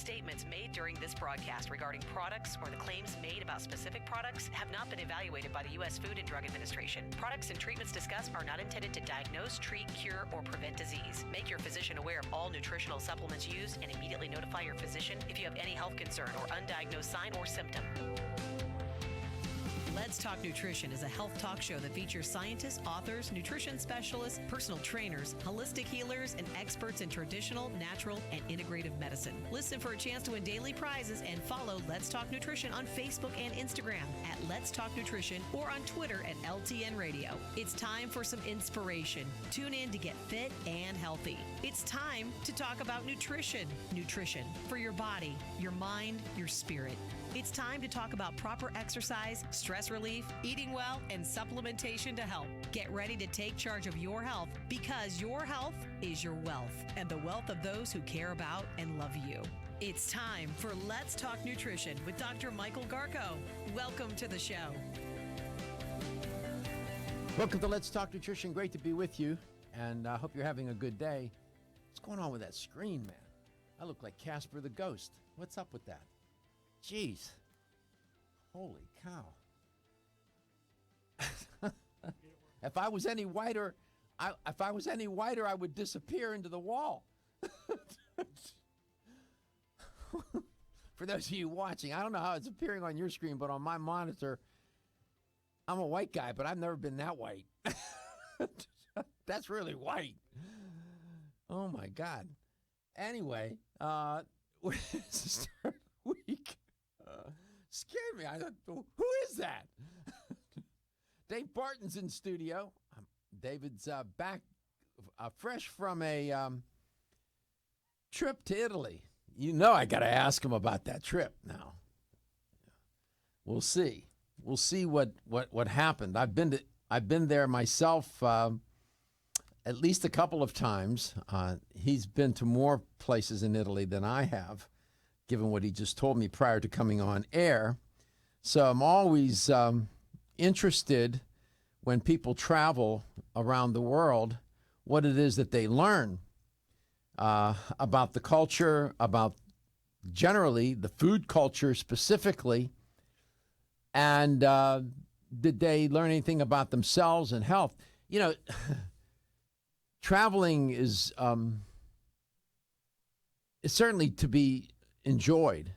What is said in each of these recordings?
statements made during this broadcast regarding products or the claims made about specific products have not been evaluated by the U.S. Food and Drug Administration. Products and treatments discussed are not intended to diagnose, treat, cure, or prevent disease. Make your physician aware of all nutritional supplements used and immediately notify your physician if you have any health concern or undiagnosed sign or symptom. Let's Talk Nutrition is a health talk show that features scientists, authors, nutrition specialists, personal trainers, holistic healers, and experts in traditional, natural, and integrative medicine. Listen for a chance to win daily prizes and follow Let's Talk Nutrition on Facebook and Instagram at Let's Talk Nutrition or on Twitter at LTN Radio. It's time for some inspiration. Tune in to get fit and healthy. It's time to talk about nutrition. Nutrition for your body, your mind, your spirit. It's time to talk about proper exercise, stress relief, eating well, and supplementation to help. Get ready to take charge of your health because your health is your wealth and the wealth of those who care about and love you. It's time for Let's Talk Nutrition with Dr. Michael Garko. Welcome to the show. Welcome to Let's Talk Nutrition. Great to be with you, and I hope you're having a good day. What's going on with that screen, man? I look like Casper the Ghost. What's up with that? Jeez. Holy cow. If I was any whiter, I would disappear into the wall. For those of you watching, I don't know how it's appearing on your screen, but on my monitor, I'm a white guy, but I've never been that white. That's really white. Oh, my God. Anyway, start week. Scared me. I thought, who is that? Dave Barton's in studio. David's back fresh from a trip to Italy. You know I got to ask him about that trip now. We'll see. We'll see what happened. I've been there myself at least a couple of times. He's been to more places in Italy than I have, given what he just told me prior to coming on air. So I'm always interested when people travel around the world, what it is that they learn about the culture, about generally the food culture specifically, and did they learn anything about themselves and health? You know, traveling is certainly to be enjoyed,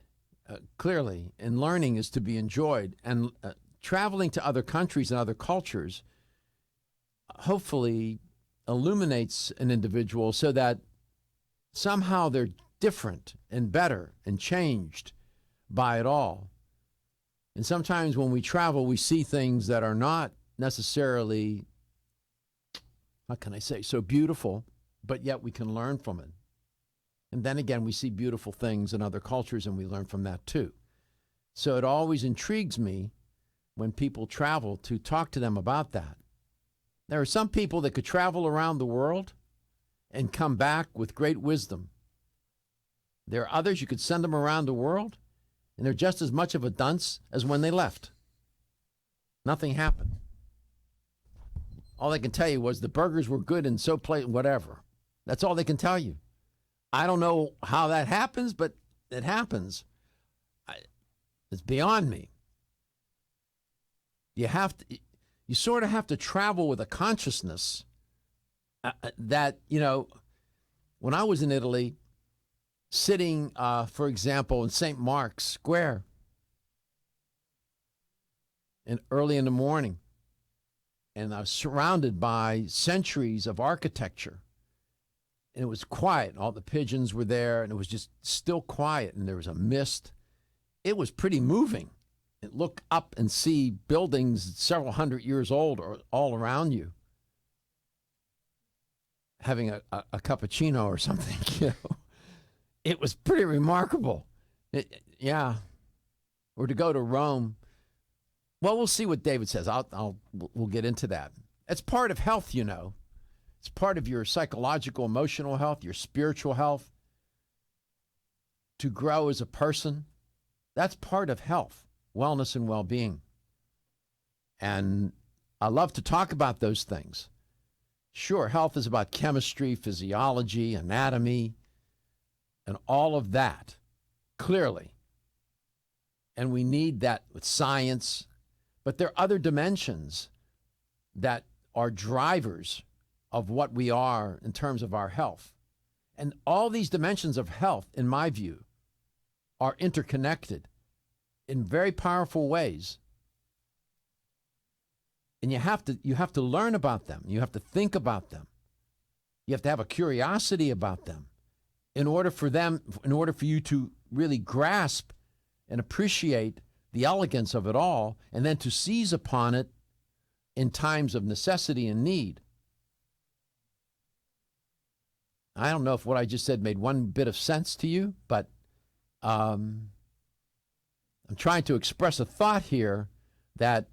clearly, and learning is to be enjoyed. And traveling to other countries and other cultures hopefully illuminates an individual so that somehow they're different and better and changed by it all. And sometimes when we travel, we see things that are not necessarily, how can I say, so beautiful, but yet we can learn from it. And then again, we see beautiful things in other cultures, and we learn from that too. So it always intrigues me when people travel to talk to them about that. There are some people that could travel around the world and come back with great wisdom. There are others you could send them around the world, and they're just as much of a dunce as when they left. Nothing happened. All they can tell you was the burgers were good and so whatever. That's all they can tell you. I don't know how that happens, but it happens. It's beyond me. You sort of have to travel with a consciousness that, you know, when I was in Italy, sitting, for example, in St. Mark's Square, and early in the morning, and I was surrounded by centuries of architecture. And it was quiet. All the pigeons were there, and it was just still quiet, and there was a mist. It was pretty moving. And look up and see buildings several hundred years old or all around you, having a cappuccino or something. You know, it was pretty remarkable. Yeah. Or to go to Rome. Well, we'll see what David says. We'll get into that. It's part of health, you know. It's part of your psychological, emotional health, your spiritual health. To grow as a person, that's part of health, wellness, and well-being. And I love to talk about those things. Sure, health is about chemistry, physiology, anatomy, and all of that. clearly. And we need that with science. But there are other dimensions that are drivers of what we are in terms of our health. And all these dimensions of health, in my view, are interconnected in very powerful ways. And you have to learn about them. You have to think about them. You have to have a curiosity about them in order for you to really grasp and appreciate the elegance of it all, and then to seize upon it in times of necessity and need. I don't know if what I just said made one bit of sense to you, but I'm trying to express a thought here that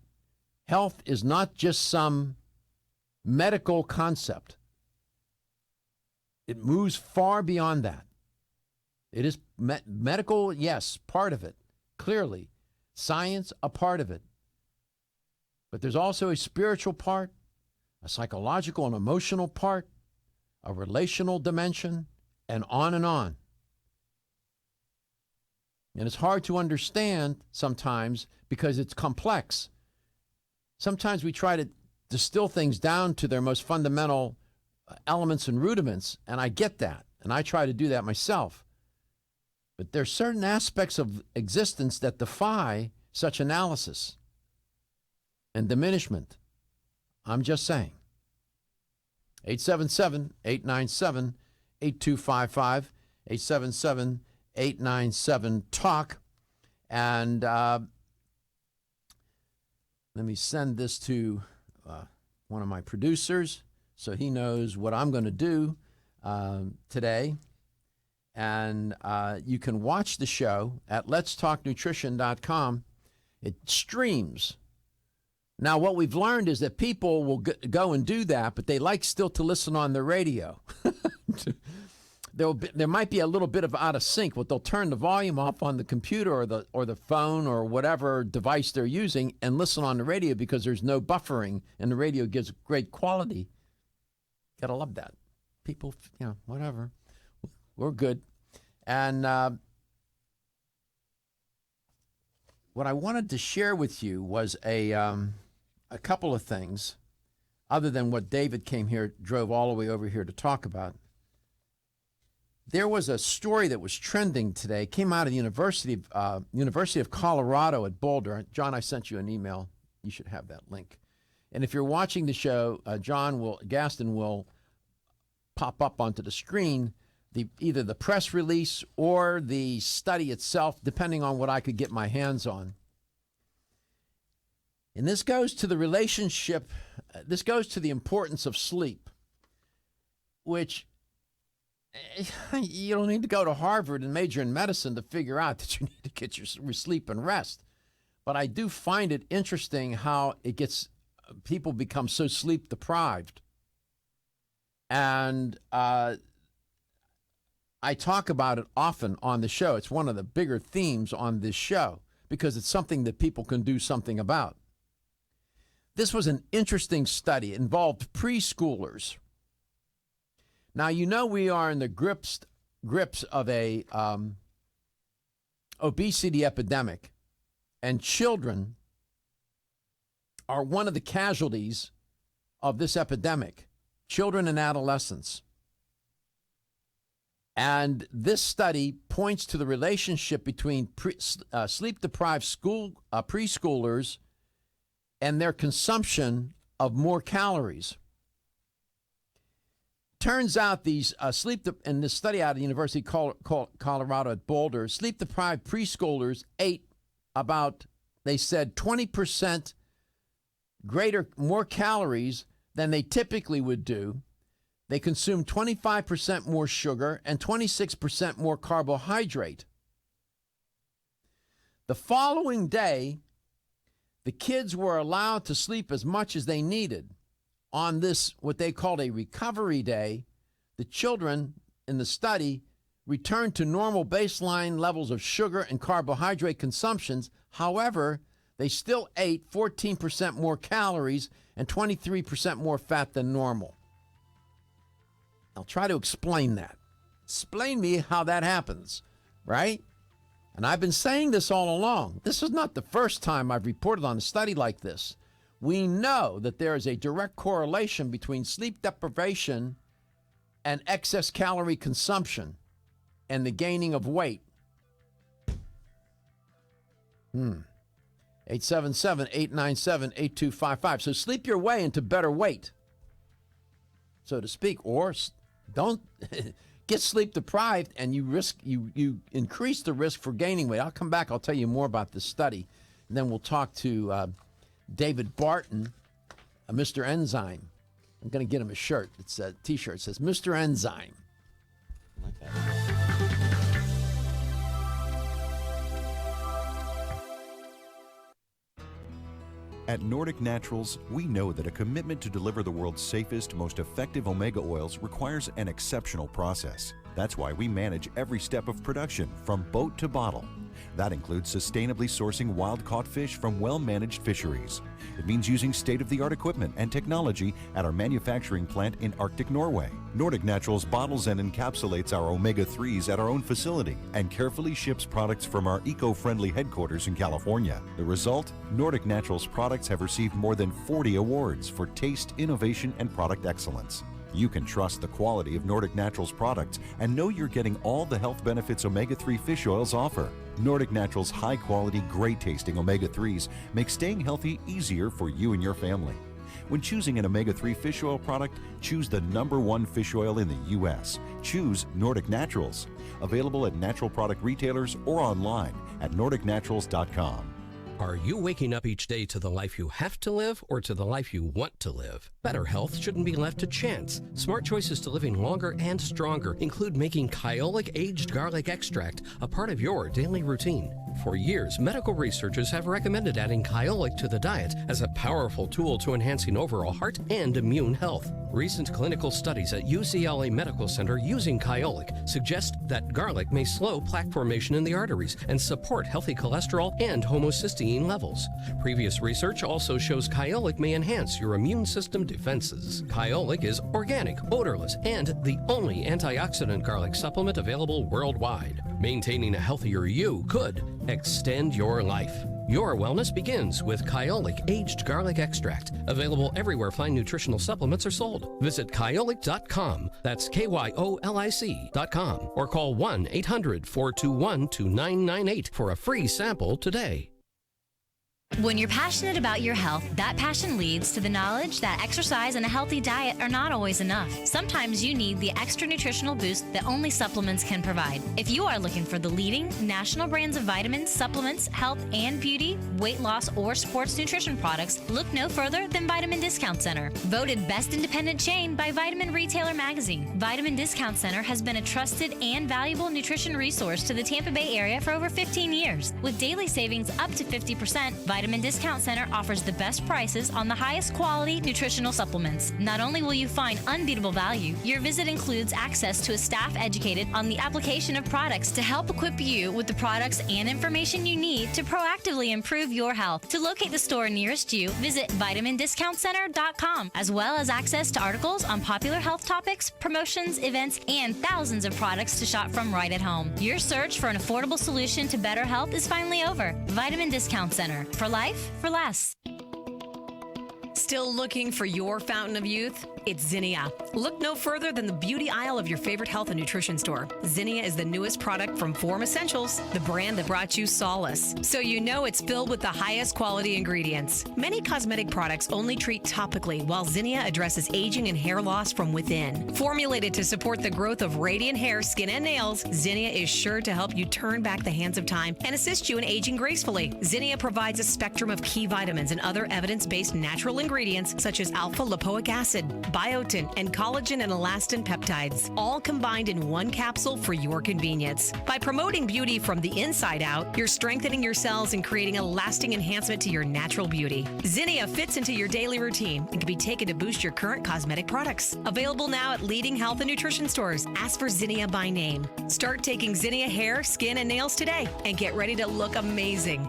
health is not just some medical concept. It moves far beyond that. It is medical, yes, part of it, clearly. Science, a part of it. But there's also a spiritual part, a psychological and emotional part, a relational dimension, and on and on. And it's hard to understand sometimes because it's complex. Sometimes we try to distill things down to their most fundamental elements and rudiments, and I get that, and I try to do that myself. But there's certain aspects of existence that defy such analysis and diminishment. I'm just saying. 877-897-8255, 877-897-TALK. And let me send this to one of my producers so he knows what I'm going to do today. And you can watch the show at letstalknutrition.com. It streams. Now, what we've learned is that people will go and do that, but they like still to listen on the radio. There might be a little bit of out of sync, but they'll turn the volume off on the computer or the phone or whatever device they're using and listen on the radio because there's no buffering and the radio gives great quality. Gotta love that. People, whatever. We're good. And what I wanted to share with you was a couple of things, other than what David drove all the way over here to talk about. There was a story that was trending today, came out of the University of Colorado at Boulder. John, I sent you an email. You should have that link. And if you're watching the show, Gaston will pop up onto the screen either the press release or the study itself, depending on what I could get my hands on. And this goes to the relationship, this goes to the importance of sleep, which you don't need to go to Harvard and major in medicine to figure out that you need to get your sleep and rest. But I do find it interesting how people become so sleep deprived. And I talk about it often on the show. It's one of the bigger themes on this show because it's something that people can do something about. This was an interesting study. It involved preschoolers. Now, we are in the grips of a obesity epidemic, and children are one of the casualties of this epidemic, children and adolescents. And this study points to the relationship between sleep-deprived preschoolers and their consumption of more calories. Turns out these in this study out of the University of Colorado at Boulder, sleep-deprived preschoolers ate about, they said, 20% more calories than they typically would do. They consumed 25% more sugar and 26% more carbohydrate. The following day, the kids were allowed to sleep as much as they needed. On this, what they called a recovery day, the children in the study returned to normal baseline levels of sugar and carbohydrate consumptions. However, they still ate 14% more calories and 23% more fat than normal. I'll try to explain that. Explain me how that happens, right? And I've been saying this all along. This is not the first time I've reported on a study like this. We know that there is a direct correlation between sleep deprivation and excess calorie consumption and the gaining of weight. 877-897-8255. So sleep your way into better weight, so to speak, or don't get sleep deprived and you increase the risk for gaining weight. I'll come back. I'll tell you more about this study. And then we'll talk to David Barton, Mr. Enzyme. I'm going to get him a shirt. It's a T-shirt. It says Mr. Enzyme. Okay. At Nordic Naturals, we know that a commitment to deliver the world's safest, most effective omega oils requires an exceptional process. That's why we manage every step of production, from boat to bottle. That includes sustainably sourcing wild-caught fish from well-managed fisheries. It means using state-of-the-art equipment and technology at our manufacturing plant in Arctic Norway. Nordic Naturals bottles and encapsulates our omega-3s at our own facility and carefully ships products from our eco-friendly headquarters in California. The result? Nordic Naturals products have received more than 40 awards for taste, innovation, and product excellence. You can trust the quality of Nordic Naturals products and know you're getting all the health benefits omega-3 fish oils offer. Nordic Naturals' high-quality, great-tasting omega-3s make staying healthy easier for you and your family. When choosing an omega-3 fish oil product, choose the #1 fish oil in the U.S. Choose Nordic Naturals. Available at natural product retailers or online at nordicnaturals.com. Are you waking up each day to the life you have to live or to the life you want to live? Better health shouldn't be left to chance. Smart choices to living longer and stronger include making Kyolic aged garlic extract a part of your daily routine. For years, medical researchers have recommended adding Kyolic to the diet as a powerful tool to enhancing overall heart and immune health. Recent clinical studies at UCLA Medical Center using Kyolic suggest that garlic may slow plaque formation in the arteries and support healthy cholesterol and homocysteine levels. Previous research also shows Kyolic may enhance your immune system defenses. Kyolic is organic, odorless, and the only antioxidant garlic supplement available worldwide. Maintaining a healthier you could extend your life. Your wellness begins with Kyolic aged garlic extract. Available everywhere fine nutritional supplements are sold. Visit kyolic.com. That's KYOLIC.com. Or call 1-800-421-2998 for a free sample today. When you're passionate about your health, that passion leads to the knowledge that exercise and a healthy diet are not always enough. Sometimes you need the extra nutritional boost that only supplements can provide. If you are looking for the leading national brands of vitamins, supplements, health and beauty, weight loss, or sports nutrition products, look no further than Vitamin Discount Center. Voted best independent chain by Vitamin Retailer Magazine, Vitamin Discount Center has been a trusted and valuable nutrition resource to the Tampa Bay area for over 15 years. With daily savings up to 50%, Vitamin Discount Center offers the best prices on the highest quality nutritional supplements. Not only will you find unbeatable value, your visit includes access to a staff educated on the application of products to help equip you with the products and information you need to proactively improve your health. To locate the store nearest you, visit vitamindiscountcenter.com, as well as access to articles on popular health topics, promotions, events, and thousands of products to shop from right at home. Your search for an affordable solution to better health is finally over. Vitamin Discount Center. For life, for less. Still looking for your fountain of youth? It's Zinnia. Look no further than the beauty aisle of your favorite health and nutrition store. Zinnia is the newest product from Form Essentials, the brand that brought you solace. So you know it's filled with the highest quality ingredients. Many cosmetic products only treat topically, while Zinnia addresses aging and hair loss from within. Formulated to support the growth of radiant hair, skin, and nails, Zinnia is sure to help you turn back the hands of time and assist you in aging gracefully. Zinnia provides a spectrum of key vitamins and other evidence-based natural ingredients such as alpha-lipoic acid, biotin, and collagen and elastin peptides, all combined in one capsule for your convenience. By promoting beauty from the inside out, you're strengthening your cells and creating a lasting enhancement to your natural beauty. Zinnia fits into your daily routine and can be taken to boost your current cosmetic products. Available now at leading health and nutrition stores. Ask for Zinnia by name. Start taking Zinnia hair, skin, and nails today and get ready to look amazing.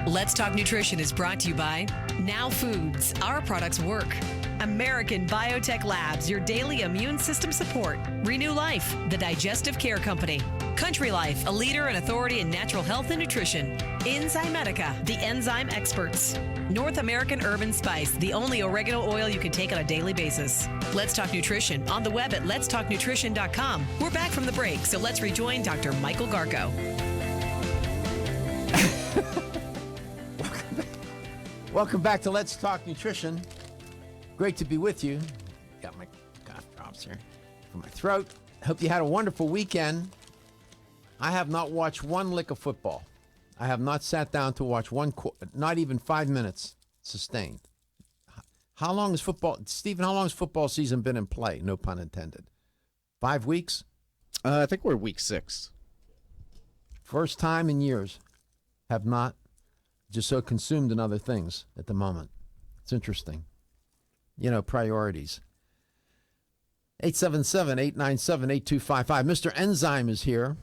Let's Talk Nutrition is brought to you by Now Foods. Our products work. American Biotech Labs, your daily immune system support. Renew Life, the digestive care company. Country Life, a leader and authority in natural health and nutrition. Enzymedica, the enzyme experts. North American Urban Spice, the only oregano oil you can take on a daily basis. Let's Talk Nutrition on the web at letstalknutrition.com. We're back from the break, so let's rejoin Dr. Michael Garko. Welcome back to Let's Talk Nutrition. Great to be with you. Got my cough drops here for my throat. Hope you had a wonderful weekend. I have not watched one lick of football. I have not sat down to watch not even 5 minutes sustained. How long has Stephen, how long has football season been in play? No pun intended. 5 weeks? I think we're week 6. First time in years. Have not. Just so consumed in other things at the moment. It's interesting. Priorities. 877-897-8255. Mr. Enzyme is here.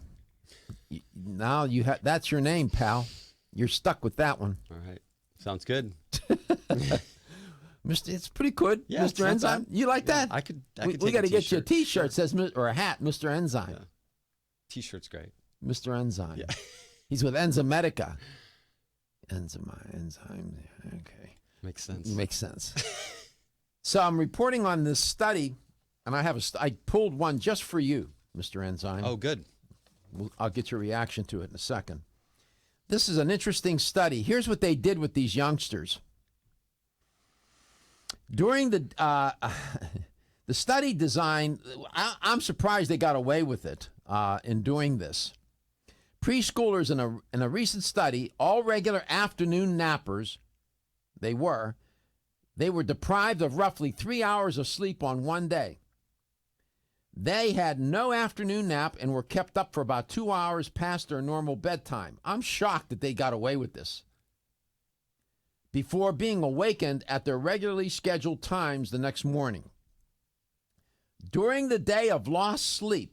Now that's your name, pal. You're stuck with that one. All right. Sounds good. It's pretty good, yeah, Mr. Enzyme. Bad. You like that? I could we got to get you a T-shirt says or a hat, Mr. Enzyme. Yeah. T-shirt's great. Mr. Enzyme. Yeah. He's with Enzymedica. Enzyme. Okay. Makes sense. Makes sense. So I'm reporting on this study, and I pulled one just for you, Mr. Enzyme. Oh, good. I'll get your reaction to it in a second. This is an interesting study. Here's what they did with these youngsters. During the study design, I'm surprised they got away with it in doing this. Preschoolers in a recent study, all regular afternoon nappers, they were deprived of roughly 3 hours of sleep on one day. They had no afternoon nap and were kept up for about 2 hours past their normal bedtime. I'm shocked that they got away with this. Before being awakened at their regularly scheduled times the next morning. During the day of lost sleep,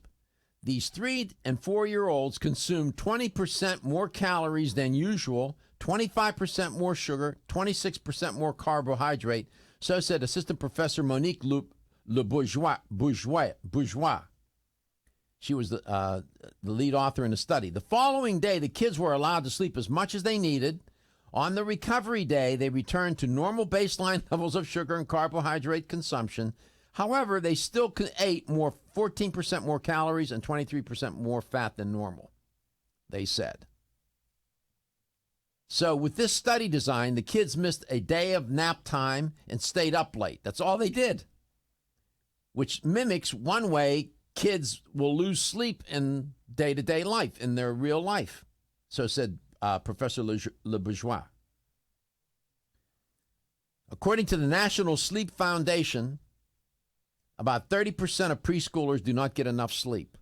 these 3 and 4-year-olds consumed 20% more calories than usual, 25% more sugar, 26% more carbohydrate, so said Assistant Professor Monique Le Bourgeois. She was the lead author in the study. The following day, the kids were allowed to sleep as much as they needed. On the recovery day, they returned to normal baseline levels of sugar and carbohydrate consumption. However, they still ate 14% more calories and 23% more fat than normal, they said. So with this study design, the kids missed a day of nap time and stayed up late. That's all they did, which mimics one way kids will lose sleep in day-to-day life, in their real life. So said Professor Le Bourgeois. According to the National Sleep Foundation, about 30% of preschoolers do not get enough sleep.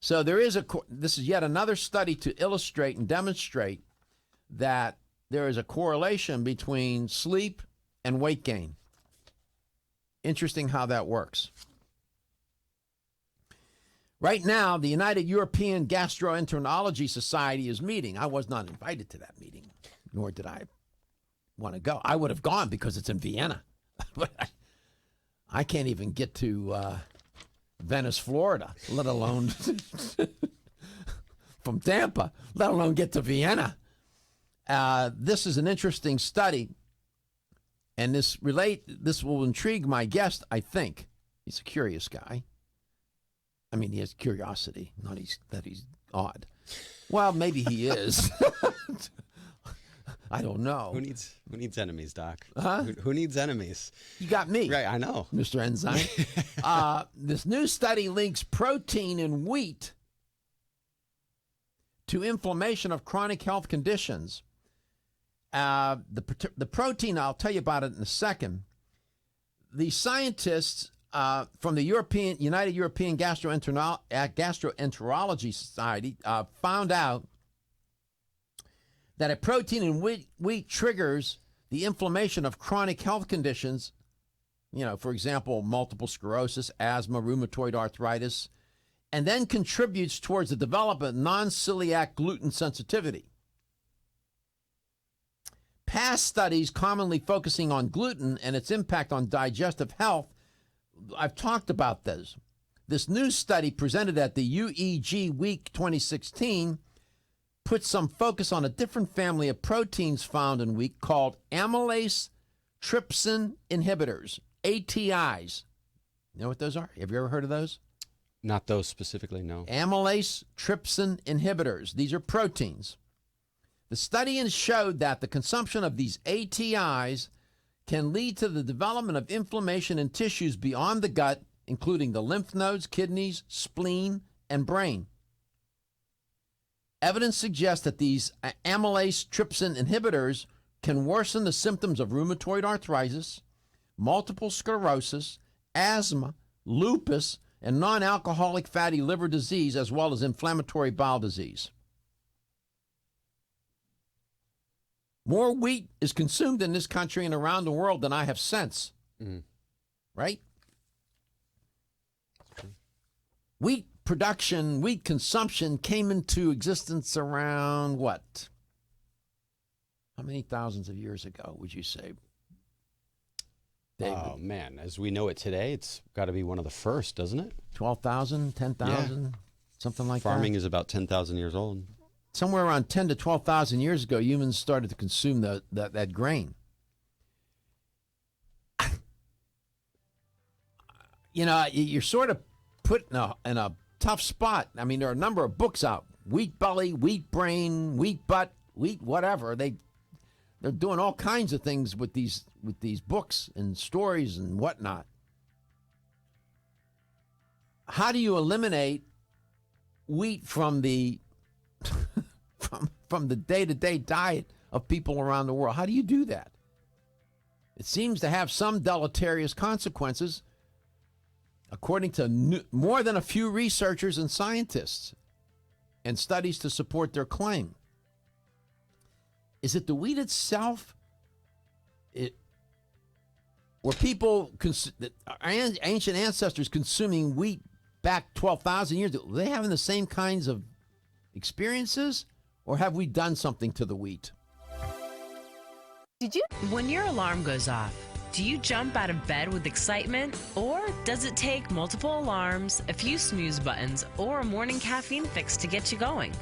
So this is yet another study to illustrate and demonstrate that there is a correlation between sleep and weight gain. Interesting how that works. Right now, the United European Gastroenterology Society is meeting. I was not invited to that meeting, nor did I want to go. I would have gone because it's in Vienna, but I can't even get to Venice, Florida, let alone from Tampa, let alone get to Vienna. This is an interesting study, and this will intrigue my guest, I think. He's a curious guy. I mean, he has curiosity, not that he's odd. Well, maybe he is. I don't know. Who needs enemies, Doc? Huh? Who needs enemies? You got me. Right, I know. Mr. Enzyme. This new study links protein in wheat to inflammation of chronic health conditions. The protein, I'll tell you about it in a second. The scientists from the United European Gastroenterology Society found out that a protein in wheat triggers the inflammation of chronic health conditions, for example, multiple sclerosis, asthma, rheumatoid arthritis, and then contributes towards the development of non-celiac gluten sensitivity. Past studies commonly focusing on gluten and its impact on digestive health, I've talked about this. This new study presented at the UEG Week 2016 puts some focus on a different family of proteins found in wheat called amylase trypsin inhibitors, ATIs. You know what those are? Have you ever heard of those? Not those specifically, no. Amylase trypsin inhibitors. These are proteins. The study showed that the consumption of these ATIs can lead to the development of inflammation in tissues beyond the gut, including the lymph nodes, kidneys, spleen, and brain. Evidence suggests that these amylase trypsin inhibitors can worsen the symptoms of rheumatoid arthritis, multiple sclerosis, asthma, lupus, and non-alcoholic fatty liver disease, as well as inflammatory bowel disease. More wheat is consumed in this country and around the world than I have since. Right? Wheat production, wheat consumption came into existence around what? How many thousands of years ago would you say, David? Oh, man. As we know it today, it's got to be one of the first, doesn't it? 12,000, 10,000, something like that? Farming is about 10,000 years old. Somewhere around 10 to 12,000 years ago, humans started to consume that grain. You know, you're sort of put in a tough spot. I mean, there are a number of books out. Wheat belly, wheat brain, wheat butt, wheat whatever. They're doing all kinds of things with these books and stories and whatnot. How do you eliminate wheat from the from the day-to-day diet of people around the world? How do you do that? It seems to have some deleterious consequences, according to more than a few researchers and scientists, and studies to support their claim. Is it the wheat itself? Were people, our ancient ancestors consuming wheat back 12,000 years ago, were they having the same kinds of experiences, or have we done something to the wheat? When your alarm goes off, do you jump out of bed with excitement, or does it take multiple alarms, a few snooze buttons, or a morning caffeine fix to get you going?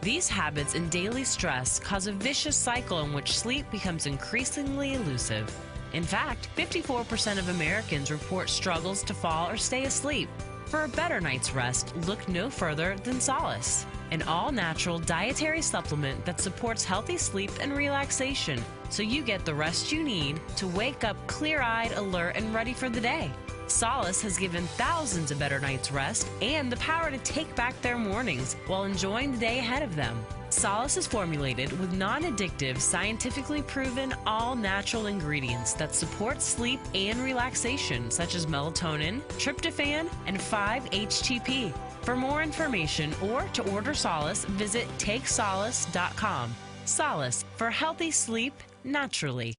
These habits and daily stress cause a vicious cycle in which sleep becomes increasingly elusive. In fact, 54% of Americans report struggles to fall or stay asleep. For a better night's rest, look no further than Solace, an all-natural dietary supplement that supports healthy sleep and relaxation, so you get the rest you need to wake up clear-eyed, alert, and ready for the day. Solace has given thousands a better night's rest and the power to take back their mornings while enjoying the day ahead of them. Solace is formulated with non-addictive, scientifically proven, all-natural ingredients that support sleep and relaxation, such as melatonin, tryptophan, and 5-HTP. For more information or to order Solace, visit takesolace.com. Solace, for healthy sleep naturally.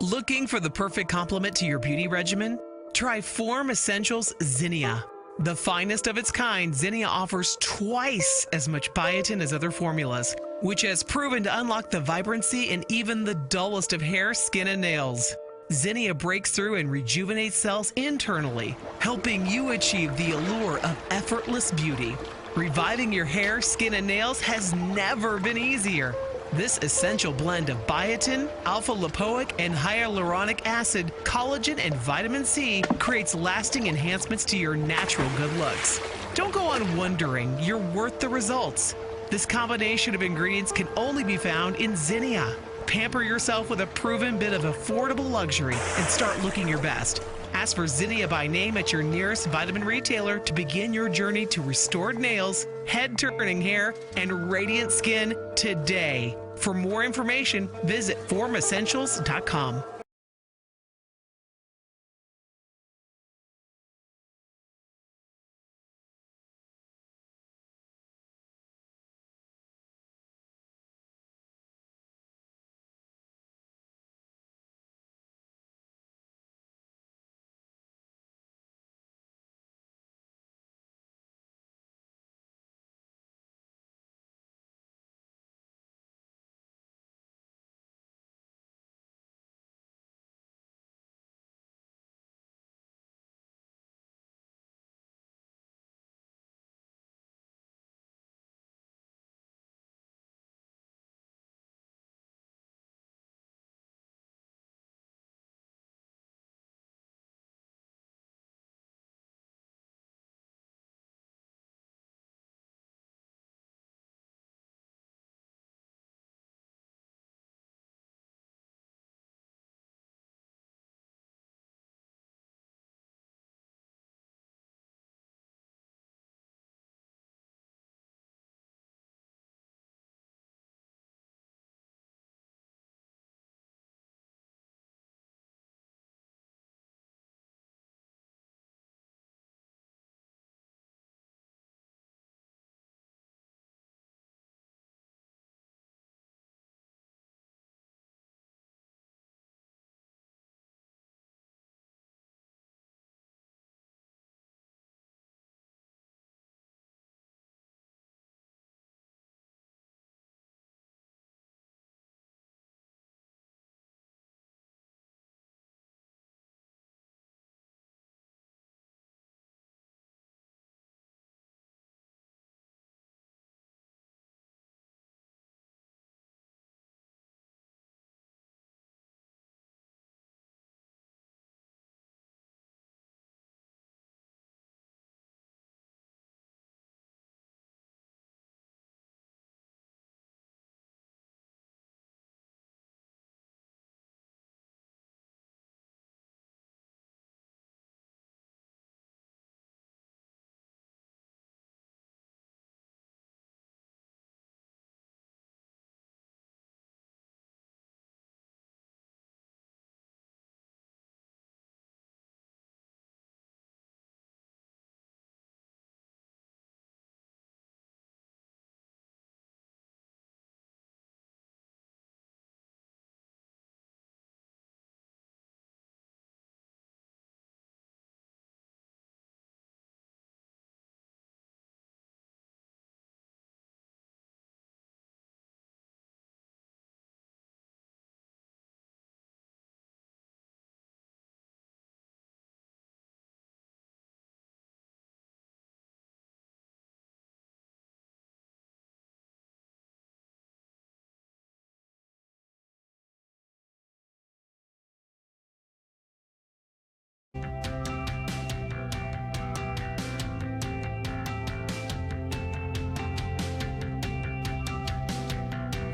Looking for the perfect complement to your beauty regimen? Try Form Essentials Zinnia. The finest of its kind, Zinnia offers twice as much biotin as other formulas, which has proven to unlock the vibrancy in even the dullest of hair, skin, and nails. Zinnia breaks through and rejuvenates cells internally, helping you achieve the allure of effortless beauty. Reviving your hair, skin, and nails has never been easier. This essential blend of biotin, alpha-lipoic, and hyaluronic acid, collagen, and vitamin C creates lasting enhancements to your natural good looks. Don't go on wondering, you're worth the results. This combination of ingredients can only be found in Zinnia. Pamper yourself with a proven bit of affordable luxury and start looking your best. Ask for Zinnia by name at your nearest vitamin retailer to begin your journey to restored nails, head-turning hair, and radiant skin today. For more information, visit formessentials.com.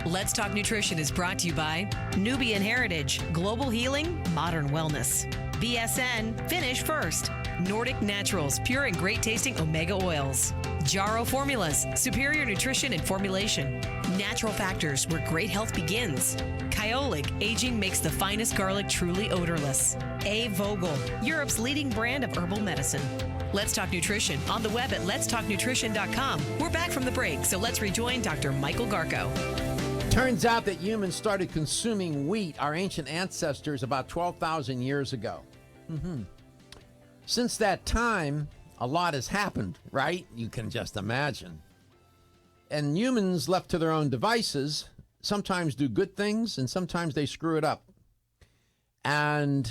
Let's Talk Nutrition is brought to you by Nubian Heritage, Global Healing, Modern Wellness. BSN, Finish First. Nordic Naturals, pure and great tasting omega oils. Jarro Formulas, superior nutrition and formulation. Natural Factors, where great health begins. Kyolic, aging makes the finest garlic truly odorless. A. Vogel, Europe's leading brand of herbal medicine. Let's Talk Nutrition on the web at letstalknutrition.com. We're back from the break, so let's rejoin Dr. Michael Garko. Turns out that humans started consuming wheat, our ancient ancestors, about 12,000 years ago. Since that time, a lot has happened, right? You can just imagine. And humans, left to their own devices, sometimes do good things and sometimes they screw it up. And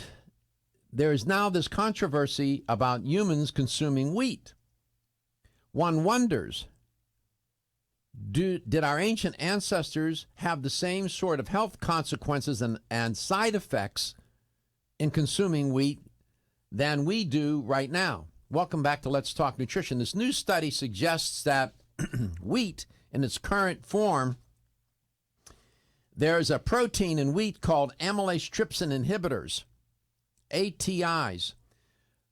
there's now this controversy about humans consuming wheat. One wonders, did our ancient ancestors have the same sort of health consequences and side effects in consuming wheat than we do right now? Welcome back to Let's Talk Nutrition. This new study suggests that wheat in its current form, there's a protein in wheat called amylase trypsin inhibitors, ATIs.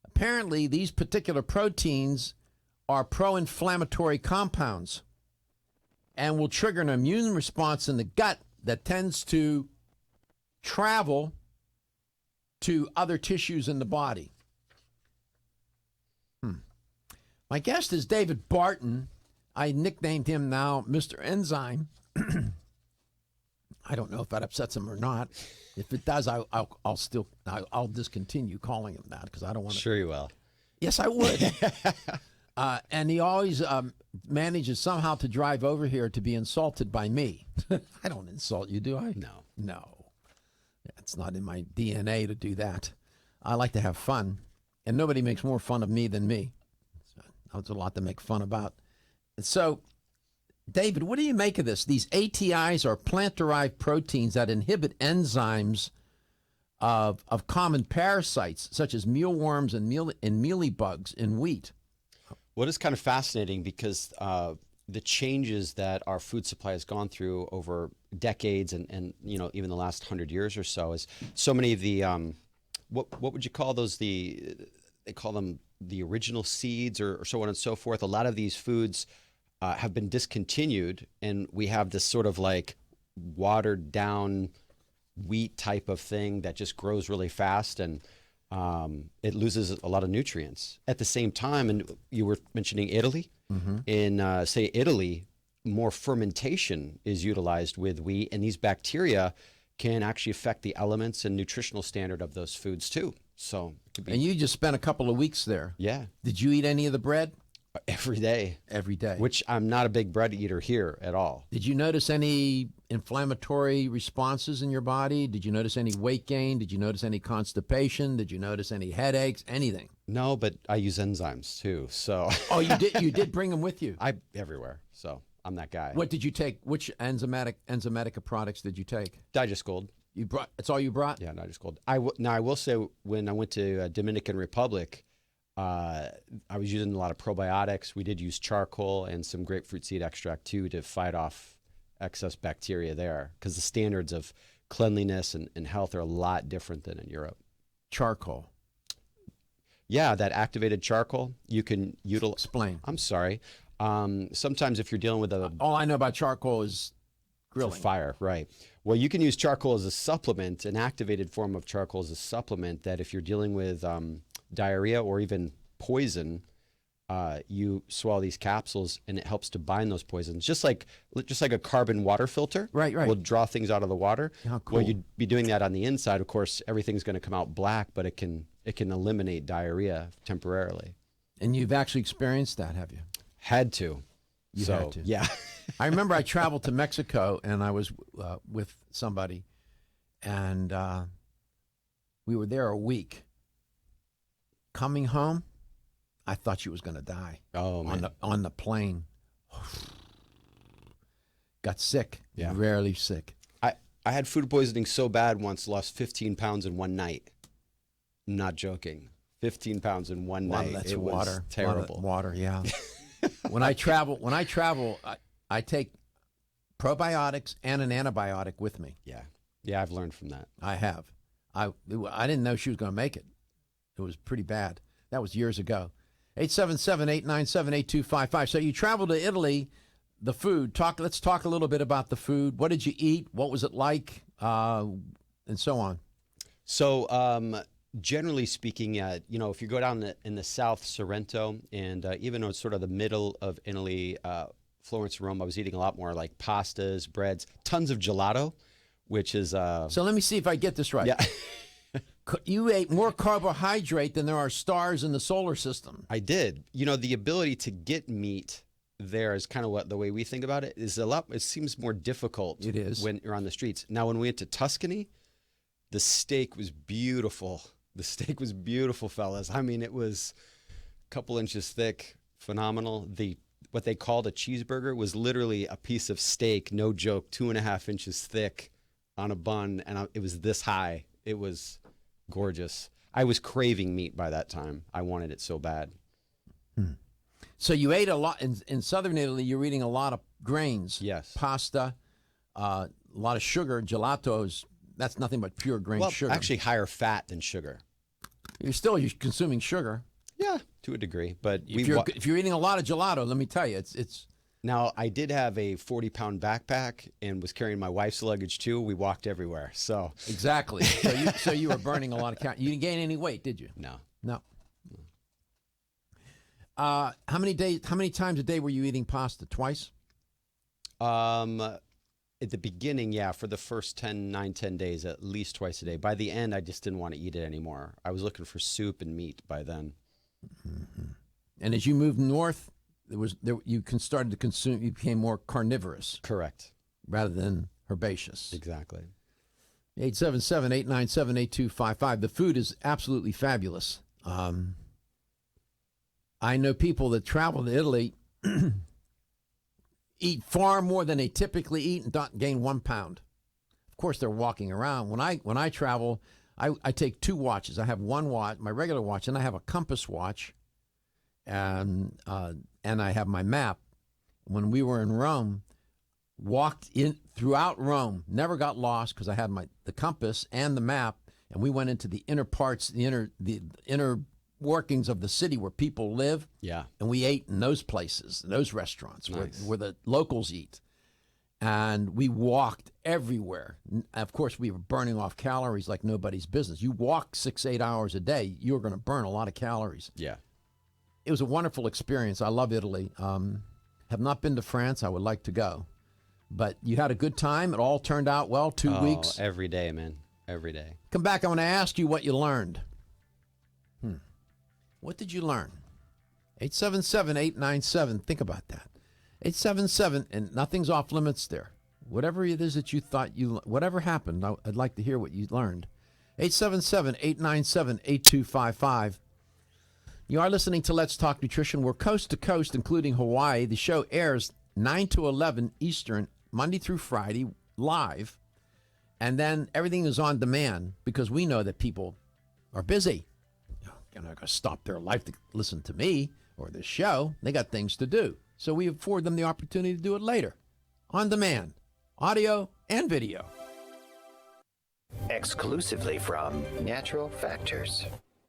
Apparently, these particular proteins are pro-inflammatory compounds and will trigger an immune response in the gut that tends to travel to other tissues in the body. My guest is David Barton. I nicknamed him now Mr. Enzyme. I don't know if that upsets him or not. If it does, I'll discontinue calling him that because I don't want to. Sure you will. Yes, I would. And he always manages somehow to drive over here to be insulted by me. I don't insult you, do I? No. It's not in my DNA to do that. I like to have fun, and nobody makes more fun of me than me. So there's a lot to make fun about. So, David, what do you make of this? These ATIs are plant-derived proteins that inhibit enzymes of common parasites, such as mealworms and mealybugs in wheat. Well, it's kind of fascinating because the changes that our food supply has gone through over decades and even the last 100 years or so is so many of the what would you call those? They call them the original seeds or so on and so forth. A lot of these foods have been discontinued, and we have this sort of like watered down wheat type of thing that just grows really fast, and it loses a lot of nutrients. At the same time, and you were mentioning Italy, in say Italy, more fermentation is utilized with wheat, and these bacteria can actually affect the elements and nutritional standard of those foods too. So it could be. And you just spent a couple of weeks there. Yeah. Did you eat any of the bread? Every day. Every day. Which I'm not a big bread eater here at all. Did you notice any inflammatory responses in your body? Did you notice any weight gain? Did you notice any constipation? Did you notice any headaches? Anything? No, but I use enzymes too. So. Oh, you did. You did bring them with you. Everywhere. So I'm that guy. What did you take? Which Enzymedica products did you take? Digest Gold. You brought. That's all you brought? Yeah, Digest Gold. Now I will say when I went to Dominican Republic, I was using a lot of probiotics. We did use charcoal and some grapefruit seed extract too to fight off excess bacteria there, because the standards of cleanliness and health are a lot different than in Europe. Charcoal. Yeah, that activated charcoal you can utilize. Explain. I'm sorry. Sometimes if you're dealing with all I know about charcoal is grilling. Fire, right. Well, you can use charcoal as a supplement, an activated form of charcoal as a supplement that if you're dealing with diarrhea or even poison, you swallow these capsules and it helps to bind those poisons. Just like a carbon water filter. Right. Will draw things out of the water. How cool. Well, you'd be doing that on the inside. Of course, everything's going to come out black, but it can eliminate diarrhea temporarily. And you've actually experienced that, have you? Had to. You had to. Yeah. I remember I traveled to Mexico and I was with somebody, and we were there a week. Coming home, I thought she was going to die. Oh, man. On the plane. Got sick. Yeah. Rarely sick. I had food poisoning so bad once, lost 15 pounds in one night. I'm not joking. 15 pounds in one night. That's it water. was terrible. Water, yeah. When I travel, I take probiotics and an antibiotic with me. Yeah. Yeah, I've learned from that. I have. I didn't know she was going to make it. It was pretty bad. That was years ago. 877-897-8255. So you traveled to Italy. The food. Let's talk a little bit about the food. What did you eat? What was it like? And so on. So, generally speaking, if you go down in the south, Sorrento, and even though it's sort of the middle of Italy, Florence, Rome, I was eating a lot more like pastas, breads, tons of gelato, which is... So let me see if I get this right. Yeah. You ate more carbohydrate than there are stars in the solar system. I did. The ability to get meat there is kind of what the way we think about it is a lot. It seems more difficult. It is when you're on the streets. Now, when we went to Tuscany, the steak was beautiful. The steak was beautiful, fellas. I mean, it was a couple inches thick, phenomenal. What they called a cheeseburger was literally a piece of steak, no joke, 2.5 inches thick on a bun, and it was this high. It was gorgeous. I was craving meat by that time. I wanted it so bad. So you ate a lot in southern Italy. You're eating a lot of grains. Yes. Pasta, a lot of sugar. Gelatos. That's nothing but pure grain sugar. Actually, higher fat than sugar. You're consuming sugar. Yeah, to a degree. But if you're eating a lot of gelato, let me tell you, it's. Now, I did have a 40-pound backpack and was carrying my wife's luggage too. We walked everywhere. So exactly. So you were burning a lot of calories. You didn't gain any weight, did you? No. How many times a day were you eating pasta? Twice? At the beginning, yeah, for the first 10 days, at least twice a day. By the end, I just didn't want to eat it anymore. I was looking for soup and meat by then. Mm-hmm. And as you moved north, you started to consume. You became more carnivorous. Correct. Rather than herbaceous. Exactly. 877-897-8255. The food is absolutely fabulous. I know people that travel to Italy eat far more than they typically eat and don't gain 1 pound. Of course, they're walking around. When I travel, I take 2 watches. I have one watch, my regular watch, and I have a compass watch, and I have my map. When we were in Rome, walked in throughout Rome, never got lost because I had the compass and the map, and we went into the inner parts, the inner workings of the city where people live. Yeah. And we ate in those places, those restaurants where the locals eat. And we walked everywhere. Of course, we were burning off calories like nobody's business. You walk 6-8 hours a day, you're going to burn a lot of calories. Yeah. It was a wonderful experience. I love Italy. Have not been to France. I would like to go. But you had a good time. It all turned out well. 2 weeks. Every day, man. Every day. Come back. I want to ask you what you learned. What did you learn? 877-897. Think about that. 877, and nothing's off limits there. Whatever it is that you thought whatever happened, I'd like to hear what you learned. 877-897-8255. You are listening to Let's Talk Nutrition. We're coast to coast, including Hawaii. The show airs 9 to 11 Eastern, Monday through Friday, live. And then everything is on demand because we know that people are busy. They're not going to stop their life to listen to me or this show. They got things to do. So we afford them the opportunity to do it later. On demand. Audio and video. Exclusively from Natural Factors.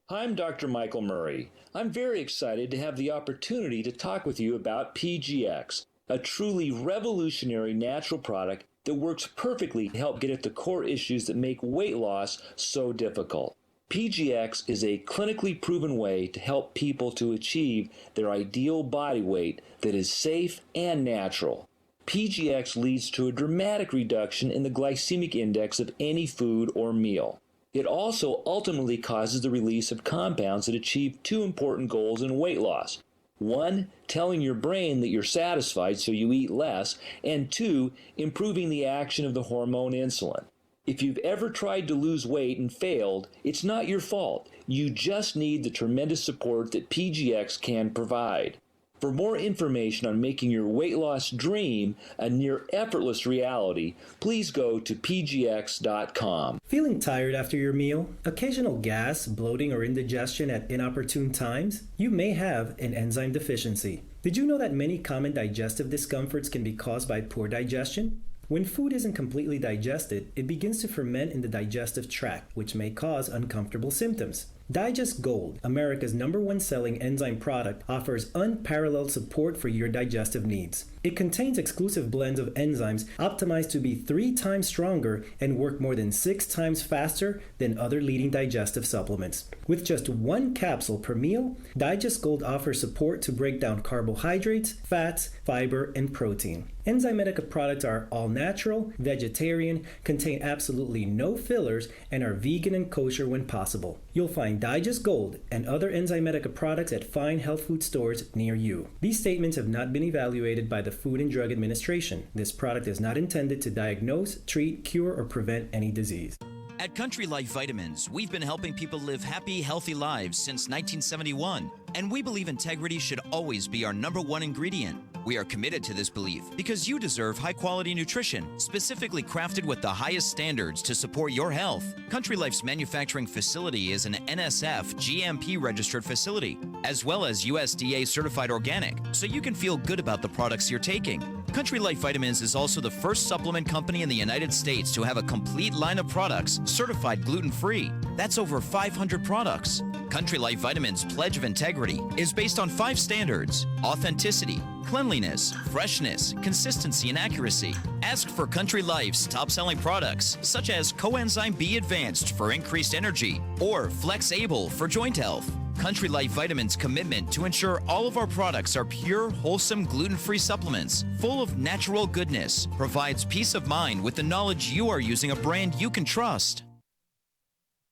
I'm Dr. Michael Murray. I'm very excited to have the opportunity to talk with you about PGX, a truly revolutionary natural product that works perfectly to help get at the core issues that make weight loss so difficult. PGX is a clinically proven way to help people to achieve their ideal body weight that is safe and natural. PGX leads to a dramatic reduction in the glycemic index of any food or meal. It also ultimately causes the release of compounds that achieve 2 important goals in weight loss. 1, telling your brain that you're satisfied so you eat less, and 2, improving the action of the hormone insulin. If you've ever tried to lose weight and failed, it's not your fault. You just need the tremendous support that PGX can provide. For more information on making your weight loss dream a near effortless reality, please go to pgx.com. Feeling tired after your meal? Occasional gas, bloating, or indigestion at inopportune times? You may have an enzyme deficiency. Did you know that many common digestive discomforts can be caused by poor digestion? When food isn't completely digested, it begins to ferment in the digestive tract, which may cause uncomfortable symptoms. Digest Gold, America's #1 selling enzyme product, offers unparalleled support for your digestive needs. It contains exclusive blends of enzymes optimized to be 3 times stronger and work more than 6 times faster than other leading digestive supplements. With just 1 capsule per meal, Digest Gold offers support to break down carbohydrates, fats, fiber, and protein. Enzymedica products are all natural, vegetarian, contain absolutely no fillers, and are vegan and kosher when possible. You'll find Digest Gold and other Enzymedica products at fine health food stores near you. These statements have not been evaluated by the Food and Drug Administration. This product is not intended to diagnose, treat, cure, or prevent any disease. At Country Life Vitamins, we've been helping people live happy, healthy lives since 1971, and we believe integrity should always be our #1 ingredient. We are committed to this belief because you deserve high-quality nutrition, specifically crafted with the highest standards to support your health. Country Life's manufacturing facility is an NSF GMP-registered facility, as well as USDA certified organic, so you can feel good about the products you're taking. Country Life Vitamins is also the first supplement company in the United States to have a complete line of products certified gluten-free. That's over 500 products. Country Life Vitamins' pledge of integrity is based on 5 standards: authenticity, cleanliness, freshness, consistency, and accuracy. Ask for Country Life's top-selling products, such as Coenzyme B Advanced for increased energy or Flex Able for joint health. Country Life Vitamins' commitment to ensure all of our products are pure, wholesome, gluten-free supplements full of natural goodness provides peace of mind with the knowledge you are using a brand you can trust.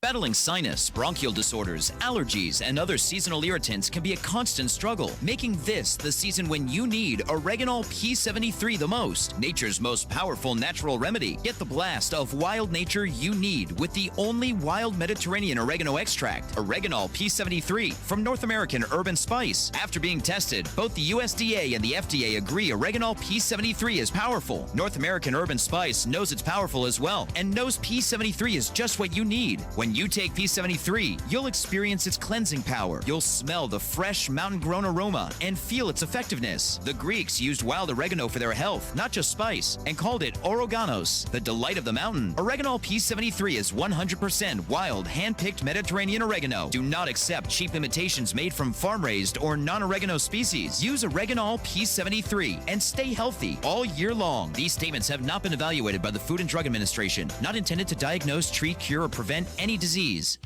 Battling sinus, bronchial disorders, allergies, and other seasonal irritants can be a constant struggle, making this the season when you need Oreganol P73 the most, nature's most powerful natural remedy. Get the blast of wild nature you need with the only wild Mediterranean oregano extract, Oreganol P73 from North American Herb & Spice. After being tested, both the USDA and the FDA agree Oreganol P73 is powerful. North American Herb & Spice knows it's powerful as well and knows P73 is just what you need. When you take P73, you'll experience its cleansing power. You'll smell the fresh mountain-grown aroma and feel its effectiveness. The Greeks used wild oregano for their health, not just spice, and called it oreganos, the delight of the mountain. Oreganol P73 is 100% wild, hand-picked Mediterranean oregano. Do not accept cheap imitations made from farm-raised or non-oregano species. Use Oreganol P73 and stay healthy all year long. These statements have not been evaluated by the Food and Drug Administration, not intended to diagnose, treat, cure, or prevent any disease.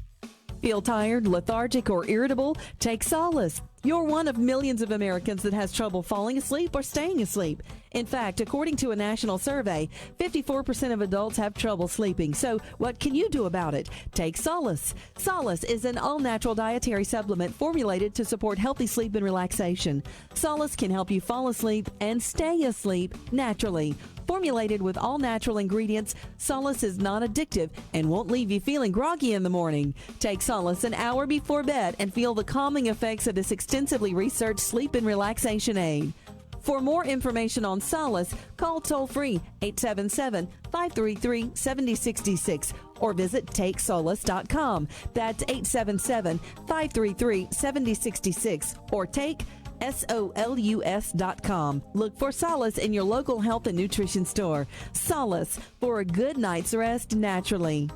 Feel tired, lethargic, or irritable? Take Solace. You're one of millions of Americans that has trouble falling asleep or staying asleep. In fact, according to a national survey, 54% of adults have trouble sleeping. So what can you do about it? Take Solace. Solace is an all-natural dietary supplement formulated to support healthy sleep and relaxation. Solace can help you fall asleep and stay asleep naturally. Formulated with all-natural ingredients, Solace is non-addictive and won't leave you feeling groggy in the morning. Take Solace an hour before bed and feel the calming effects of this extensively researched sleep and relaxation aid. For more information on Solace, call toll-free 877-533-7066 or visit TakeSolace.com. That's 877-533-7066 or take SOLUS.com. Look for Solace in your local health and nutrition store. Solace for a good night's rest naturally.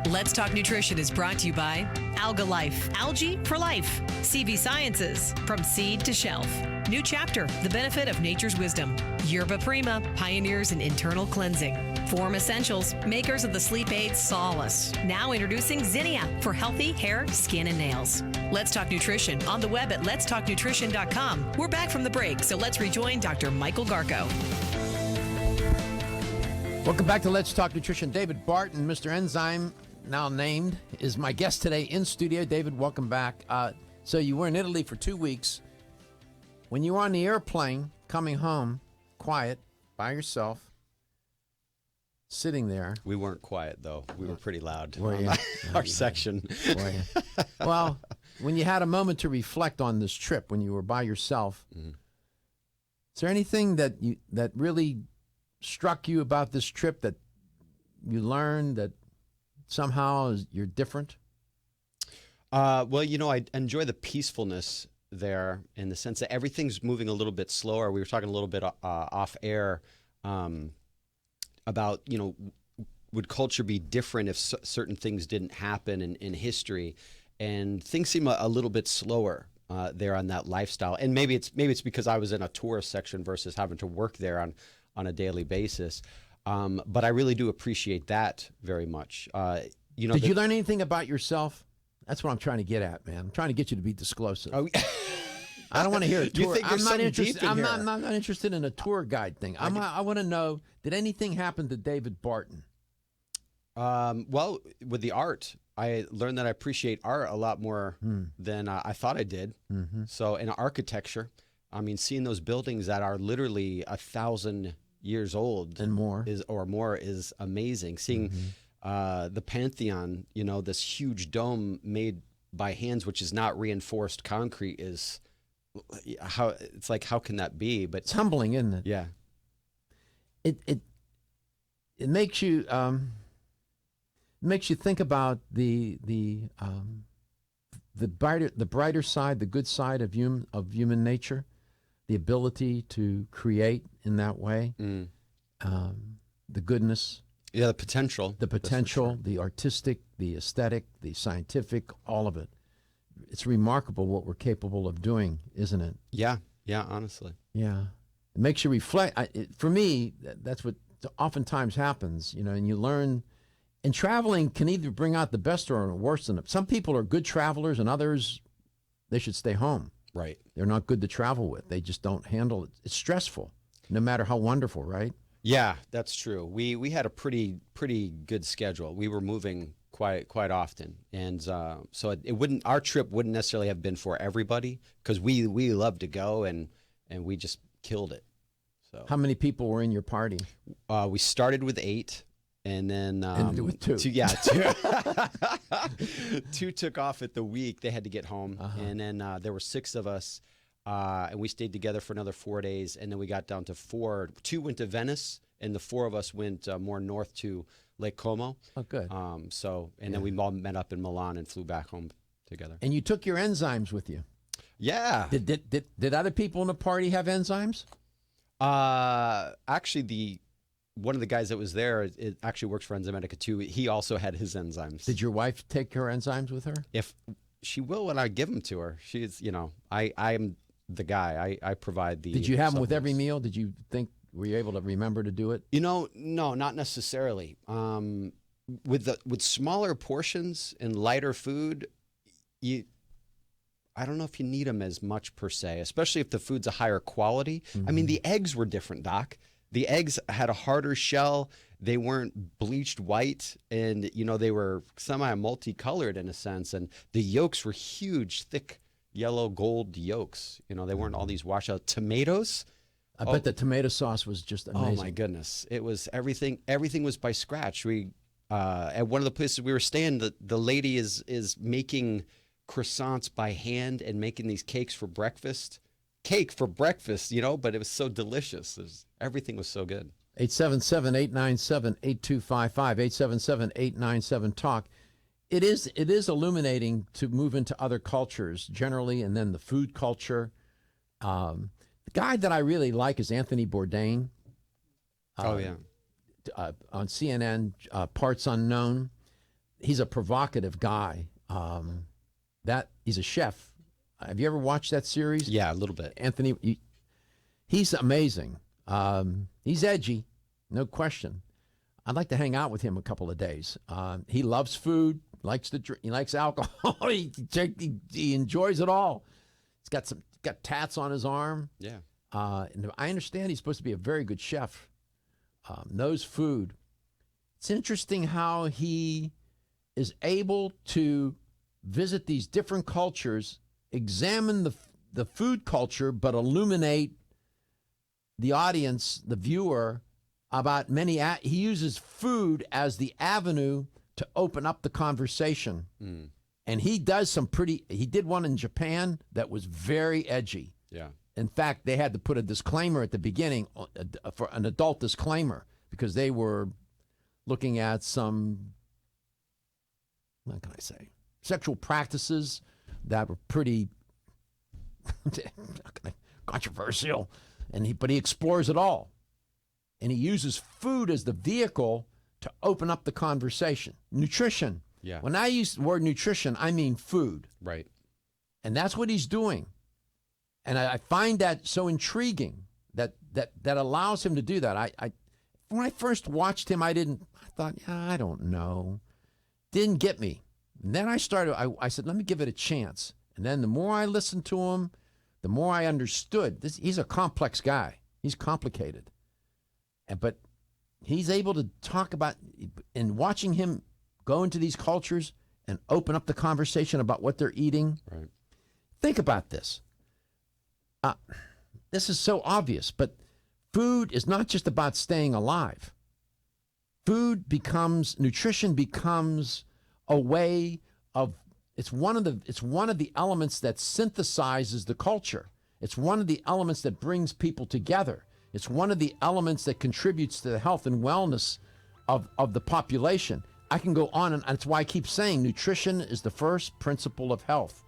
Let's Talk Nutrition is brought to you by Alga Life, Algae for Life, CV Sciences, From Seed to Shelf, New Chapter, The Benefit of Nature's Wisdom, Yerba Prima, Pioneers in Internal Cleansing, Form Essentials, makers of the sleep aid Solace. Now introducing Zinnia for healthy hair, skin, and nails. Let's Talk Nutrition on the web at letstalknutrition.com. We're back from the break, so let's rejoin Dr. Michael Garko. Welcome back to Let's Talk Nutrition. David Barton, Mr. Enzyme, now named, is my guest today in studio. David, welcome back. So you were in Italy for 2 weeks. When you were on the airplane coming home, quiet, by yourself, sitting there. We weren't quiet, though. We were pretty loud. Were you? Our section. Were you? Well, when you had a moment to reflect on this trip, when you were by yourself, Is there anything that really struck you about this trip that you learned that somehow you're different? Well, I enjoy the peacefulness there in the sense that everything's moving a little bit slower. We were talking a little bit off air about, would culture be different if certain things didn't happen in history? And things seem a little bit slower there on that lifestyle. And maybe it's because I was in a tourist section versus having to work there on a daily basis. But I really do appreciate that very much. Did you learn anything about yourself? That's what I'm trying to get at, man. I'm trying to get you to be disclosive. Oh, I don't want to hear a tour. You think I'm not interested. I'm not interested in a tour guide thing. I want to know, did anything happen to David Barton? Well, with the art, I learned that I appreciate art a lot more than I thought I did. Mm-hmm. So in architecture, I mean, seeing those buildings that are literally 1,000 years old and more is amazing. Seeing the Pantheon, this huge dome made by hands, which is not reinforced concrete, is how can that be? But it's humbling, isn't it? Yeah. It makes you think about the brighter side, the good side of human nature, the ability to create in that way, the goodness. Yeah, the potential. Sure. The artistic, the aesthetic, the scientific, all of it. It's remarkable what we're capable of doing, isn't it? Yeah, honestly. Yeah. It makes you reflect. For me, that's what oftentimes happens, and you learn. And traveling can either bring out the best or worse in it. Some people are good travelers, and others, they should stay home. Right. They're not good to travel with. They just don't handle it. It's stressful, no matter how wonderful, right? Yeah, that's true. We had a pretty good schedule. We were moving quite often, and so our trip wouldn't necessarily have been for everybody because we love to go and we just killed it. So how many people were in your party? We started with 8. And then ended with 2. Two took off at the week. They had to get home. And then there were 6 of us, and we stayed together for another 4 days. And then we got down to 4. 2 went to Venice, and the 4 of us went more north to Lake Como. Oh, good. Then we all met up in Milan and flew back home together. And you took your enzymes with you. Yeah. Did other people in the party have enzymes? Actually, one of the guys that was there, it actually works for Enzymedica too. He also had his enzymes. Did your wife take her enzymes with her? If she will, when I give them to her, she's, I'm the guy. I provide the. Did you have them with every meal? Were you able to remember to do it? No, not necessarily. With smaller portions and lighter food, I don't know if you need them as much per se, especially if the food's a higher quality. I mean, the eggs were different, Doc. The eggs had a harder shell. They weren't bleached white, and they were multicolored in a sense. And the yolks were huge, thick yellow gold yolks. They weren't all these washed out tomatoes. I bet the tomato sauce was just amazing. Oh my goodness, it was everything. Everything was by scratch. We at one of the places we were staying, the lady is making croissants by hand and making these cakes for breakfast. Cake for breakfast, but it was so delicious. Everything was so good. 877-897-8255, 877-897-TALK. It is illuminating to move into other cultures generally, and then the food culture. The guy that I really like is Anthony Bourdain. On CNN, Parts Unknown. He's a provocative guy. He's a chef. Have you ever watched that series? Yeah, a little bit. Anthony, he's amazing. He's edgy, no question. I'd like to hang out with him a couple of days. He loves food, likes to drink, he likes alcohol. he enjoys it all. He's got tats on his arm. Yeah. And I understand he's supposed to be a very good chef. Knows food. It's interesting how he is able to visit these different cultures, examine the food culture, but illuminate the audience, the viewer, about many. He uses food as the avenue to open up the conversation. And he does he did one in Japan that was very edgy. Yeah. In fact, they had to put a disclaimer at the beginning for an adult disclaimer because they were looking at some, what can I say, sexual practices that were pretty controversial. But he explores it all. And he uses food as the vehicle to open up the conversation. Nutrition. Yeah. When I use the word nutrition, I mean food. Right. And that's what he's doing. And I find that so intriguing that allows him to do that. I when I first watched him, I thought, yeah, I don't know. Didn't get me. And then I said, let me give it a chance. And then the more I listened to him, the more I understood. He's a complex guy. He's complicated. But he's able to talk about, and watching him go into these cultures and open up the conversation about what they're eating. Right. Think about this. This is so obvious, but food is not just about staying alive. Nutrition becomes a way of, it's one of the elements that synthesizes the culture. It's one of the elements that brings people together. It's one of the elements that contributes to the health and wellness of the population. I can go on, and that's why I keep saying nutrition is the first principle of health.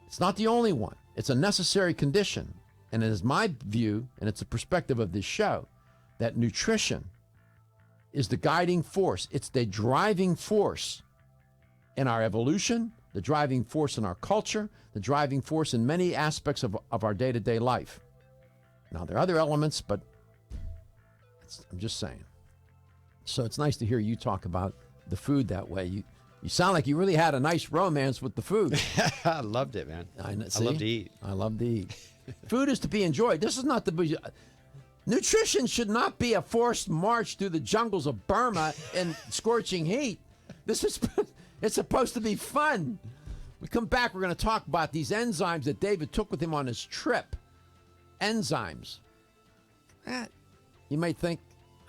It's not the only one. It's a necessary condition. And it is my view, and it's the perspective of this show, that nutrition is the guiding force. It's the driving force in our evolution, the driving force in our culture, the driving force in many aspects of our day-to-day life. Now, there are other elements, but I'm just saying. So it's nice to hear you talk about the food that way. You sound like you really had a nice romance with the food. I loved it, man. I love to eat. I love to eat. Food is to be enjoyed. This is not nutrition should not be a forced march through the jungles of Burma in scorching heat. It's supposed to be fun. We come back, we're going to talk about these enzymes that David took with him on his trip. Enzymes. You might think,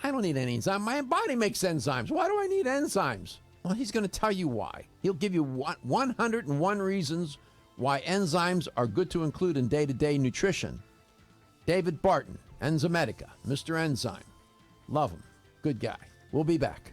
I don't need any enzymes. My body makes enzymes. Why do I need enzymes? Well, he's going to tell you why. He'll give you 101 reasons why enzymes are good to include in day-to-day nutrition. David Barton, Enzymedica, Mr. Enzyme. Love him. Good guy. We'll be back.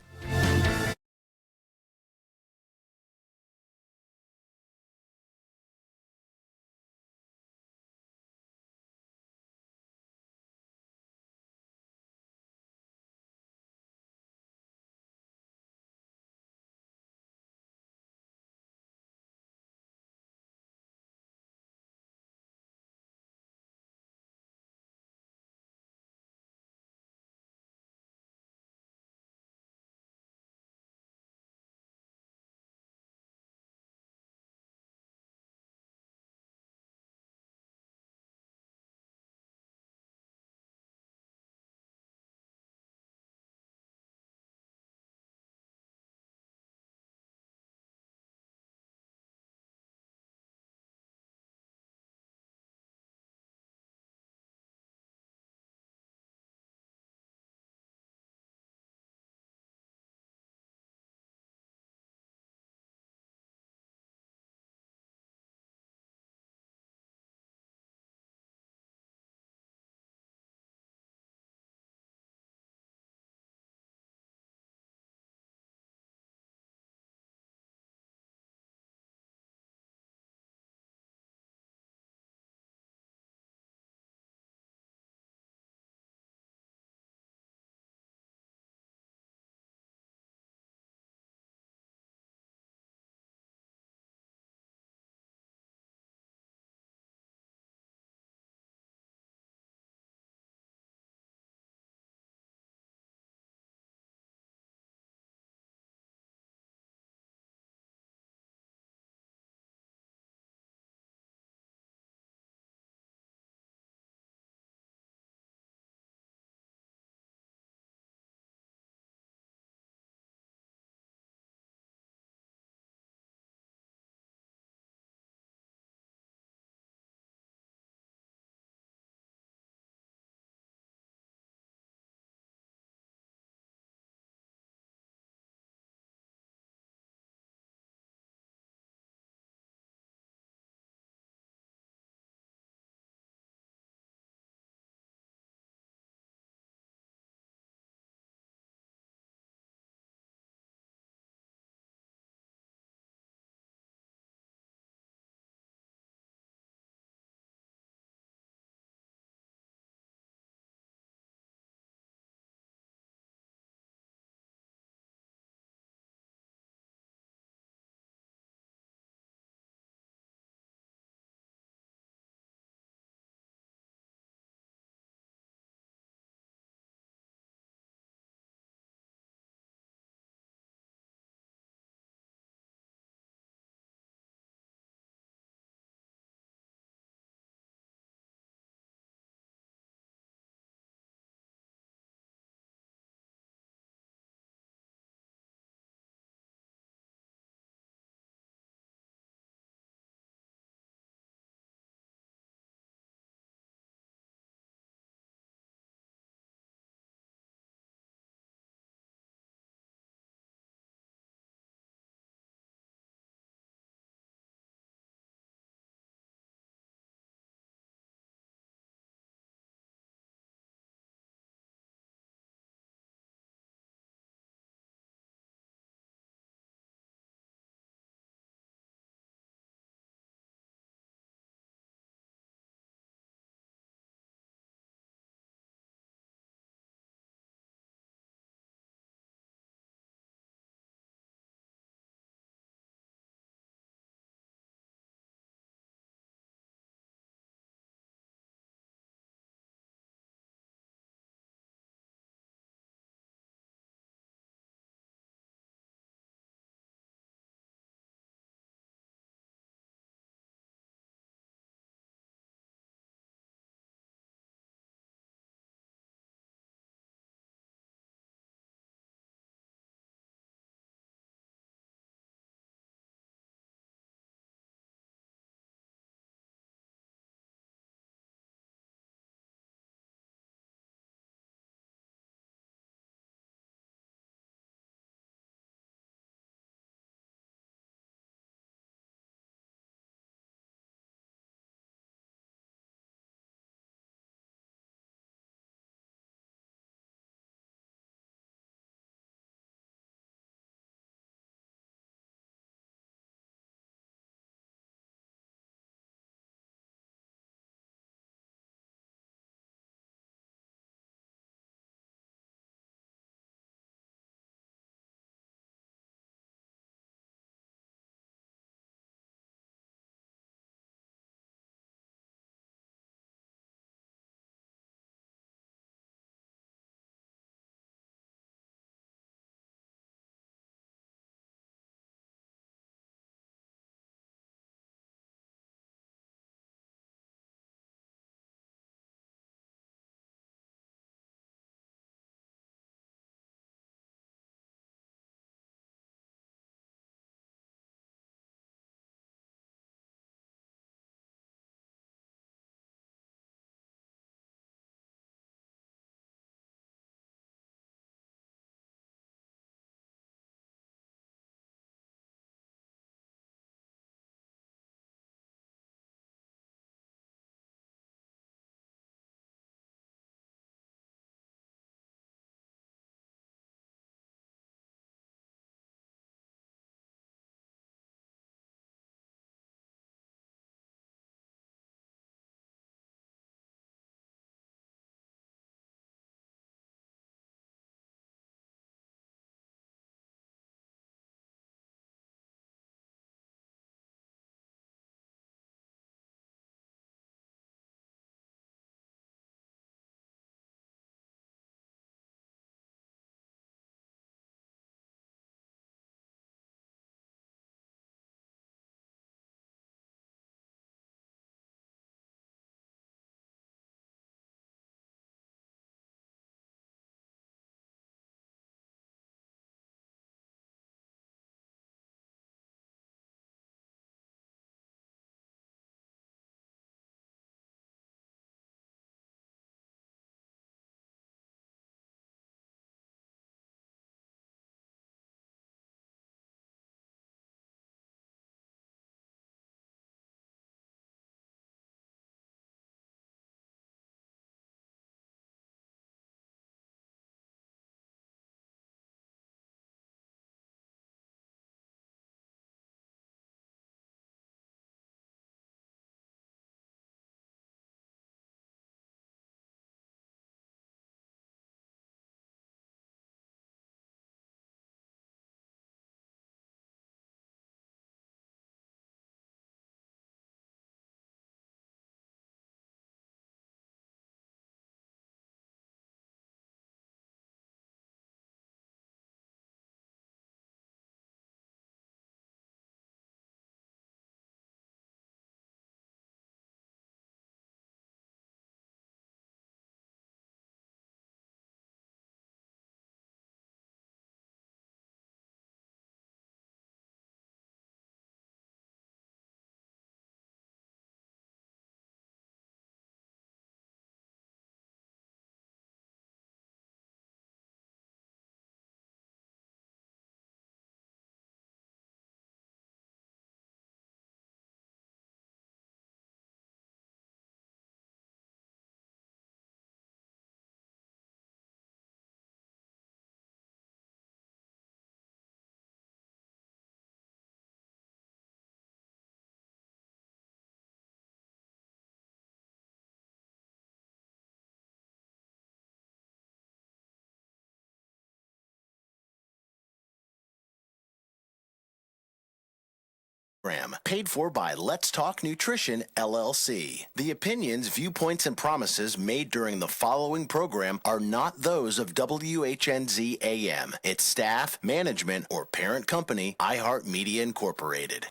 Paid for by Let's Talk Nutrition, LLC. The opinions, viewpoints, and promises made during the following program are not those of WHNZ AM, its staff, management, or parent company, iHeartMedia Incorporated.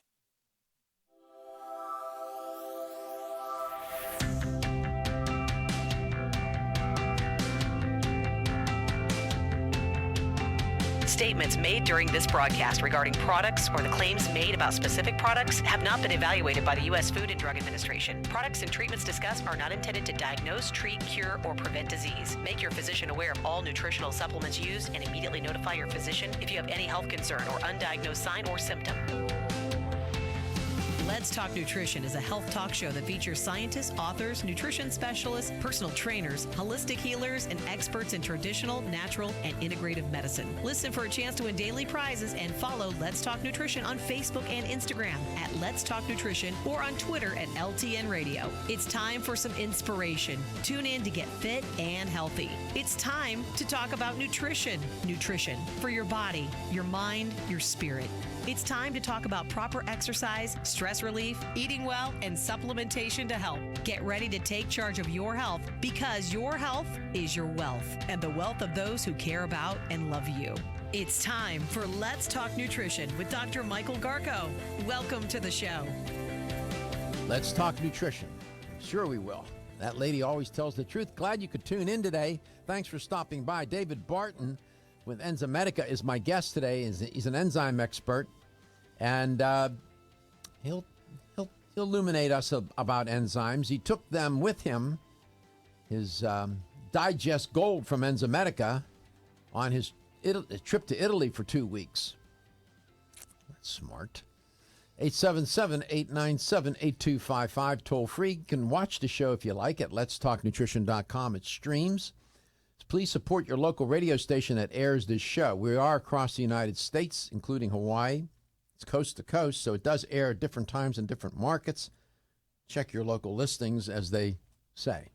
Statements made during this broadcast regarding products or the claims made about specific products have not been evaluated by the U.S. Food and Drug Administration. Products and treatments discussed are not intended to diagnose, treat, cure, or prevent disease. Make your physician aware of all nutritional supplements used and immediately notify your physician if you have any health concern or undiagnosed sign or symptom. Let's Talk Nutrition is a health talk show that features scientists, authors, nutrition specialists, personal trainers, holistic healers, and experts in traditional, natural, and integrative medicine. Listen for a chance to win daily prizes and follow Let's Talk Nutrition on Facebook and Instagram at Let's Talk Nutrition or on Twitter at LTN Radio. It's time for some inspiration. Tune in to get fit and healthy. It's time to talk about nutrition. Nutrition for your body, your mind, your spirit. It's time to talk about proper exercise, stress relief, eating well, and supplementation to help. Get ready to take charge of your health because your health is your wealth and the wealth of those who care about and love you. It's time for Let's Talk Nutrition with Dr. Michael Garko. Welcome to the show. Let's talk nutrition. Sure we will. That lady always tells the truth. Glad you could tune in today. Thanks for stopping by. David Barton with Enzymedica is my guest today. He's an enzyme expert, and he'll illuminate us about enzymes. He took them with him, his Digest Gold from Enzymedica, on his trip to Italy for 2 weeks. That's smart. 877-897-8255, toll free. You can watch the show if you like at letstalknutrition.com. It streams. Please support your local radio station that airs this show. We are across the United States, including Hawaii. It's coast to coast, so it does air at different times in different markets. Check your local listings, as they say.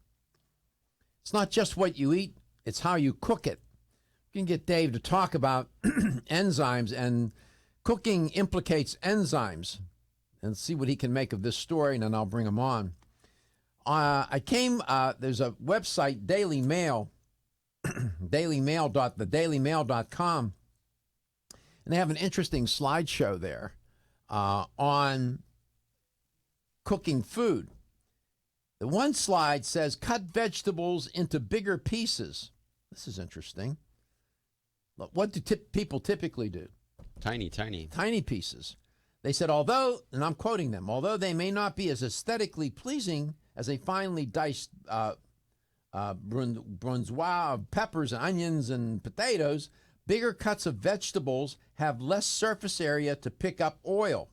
It's not just what you eat, it's how you cook it. You can get Dave to talk about enzymes, and cooking implicates enzymes, and see what he can make of this story, and then I'll bring him on. There's a website, Daily Mail, thedailymail.com, and they have an interesting slideshow there on cooking food. The one slide says, cut vegetables into bigger pieces. This is interesting. What do people typically do? Tiny pieces. They said, although, and I'm quoting them, although they may not be as aesthetically pleasing as a finely diced brunoise of peppers and onions and potatoes, bigger cuts of vegetables have less surface area to pick up oil.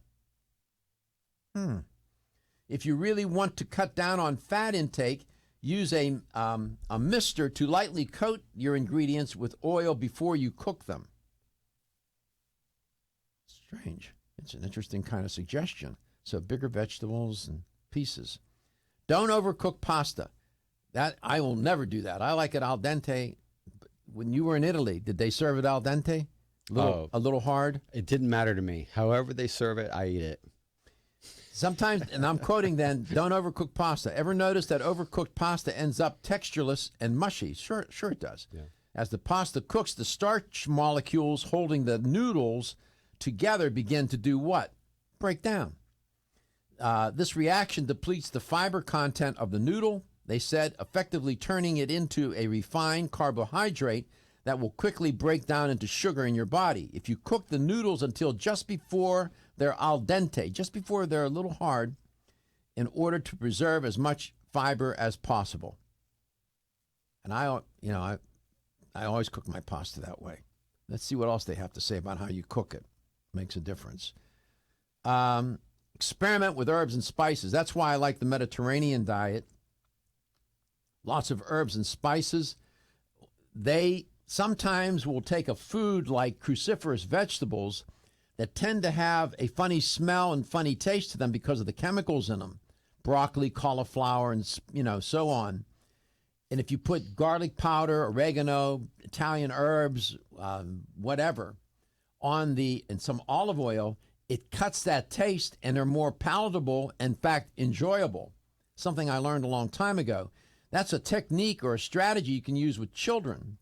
If you really want to cut down on fat intake, use a mister to lightly coat your ingredients with oil before you cook them. Strange. It's an interesting kind of suggestion. So bigger vegetables and pieces. Don't overcook pasta. That I will never do that. I like it al dente. When you were in Italy, did they serve it al dente? A little hard? It didn't matter to me. However they serve it, I eat it. Sometimes, and I'm quoting then, don't overcook pasta. Ever notice that overcooked pasta ends up textureless and mushy? Sure it does. Yeah. As the pasta cooks, the starch molecules holding the noodles together begin to do what? Break down. This reaction depletes the fiber content of the noodle, they said, effectively turning it into a refined carbohydrate that will quickly break down into sugar in your body. If you cook the noodles until just before they're al dente, just before they're a little hard, in order to preserve as much fiber as possible. And I always cook my pasta that way. Let's see what else they have to say about how you cook it. Makes a difference. Experiment with herbs and spices. That's why I like the Mediterranean diet. Lots of herbs and spices. They sometimes will take a food like cruciferous vegetables that tend to have a funny smell and funny taste to them because of the chemicals in them. Broccoli, cauliflower, and so on. And if you put garlic powder, oregano, Italian herbs, whatever, and some olive oil, it cuts that taste, and they're more palatable, in fact, enjoyable. Something I learned a long time ago. That's a technique or a strategy you can use with children.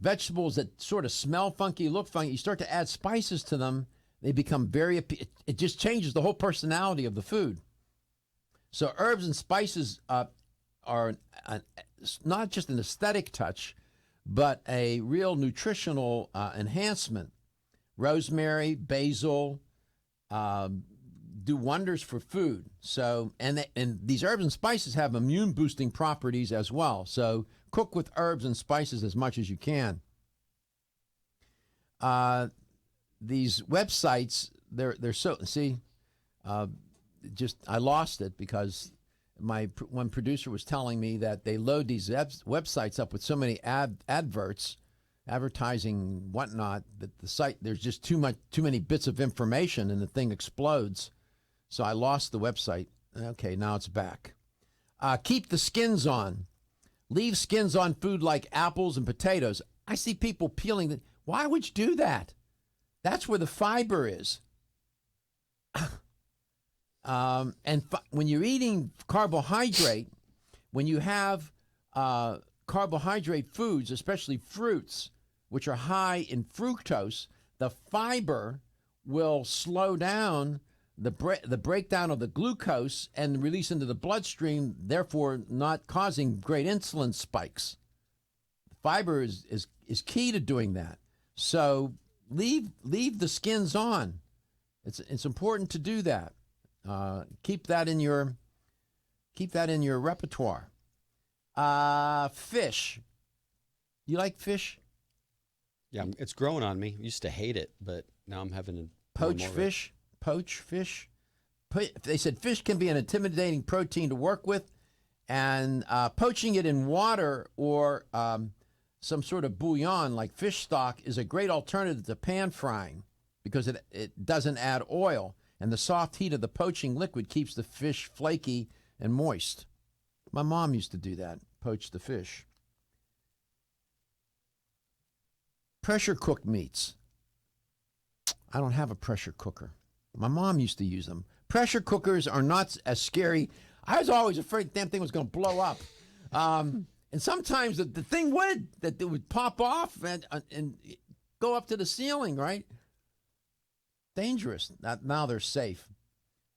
Vegetables that sort of smell funky, look funky, you start to add spices to them, they become it just changes the whole personality of the food. So herbs and spices are not just an aesthetic touch, but a real nutritional enhancement. Rosemary, basil, do wonders for food. So, and these herbs and spices have immune boosting properties as well. So cook with herbs and spices as much as you can. These websites, they're so, see, I lost it because one producer was telling me that they load these websites up with so many advertising, whatnot, that the site, there's just too many bits of information and the thing explodes. So I lost the website. Okay, now it's back. Keep the skins on. Leave skins on food like apples and potatoes. I see people peeling them. Why would you do that? That's where the fiber is. When you're eating carbohydrate, when you have carbohydrate foods, especially fruits, which are high in fructose, the fiber will slow down the breakdown of the glucose and release into the bloodstream, therefore not causing great insulin spikes. Fiber is key to doing that. So leave the skins on. It's important to do that. Keep that in your repertoire. Fish. You like fish? Yeah, it's growing on me. Used to hate it, but now I'm having to poach fish. Poach fish. They said fish can be an intimidating protein to work with, and poaching it in water or some sort of bouillon like fish stock is a great alternative to pan frying because it doesn't add oil, and the soft heat of the poaching liquid keeps the fish flaky and moist. My mom used to do that, poach the fish. Pressure cooked meats. I don't have a pressure cooker. My mom used to use them. Pressure cookers are not as scary. I was always afraid the damn thing was going to blow up. And sometimes the thing would pop off and go up to the ceiling, right? Dangerous. Now they're safe.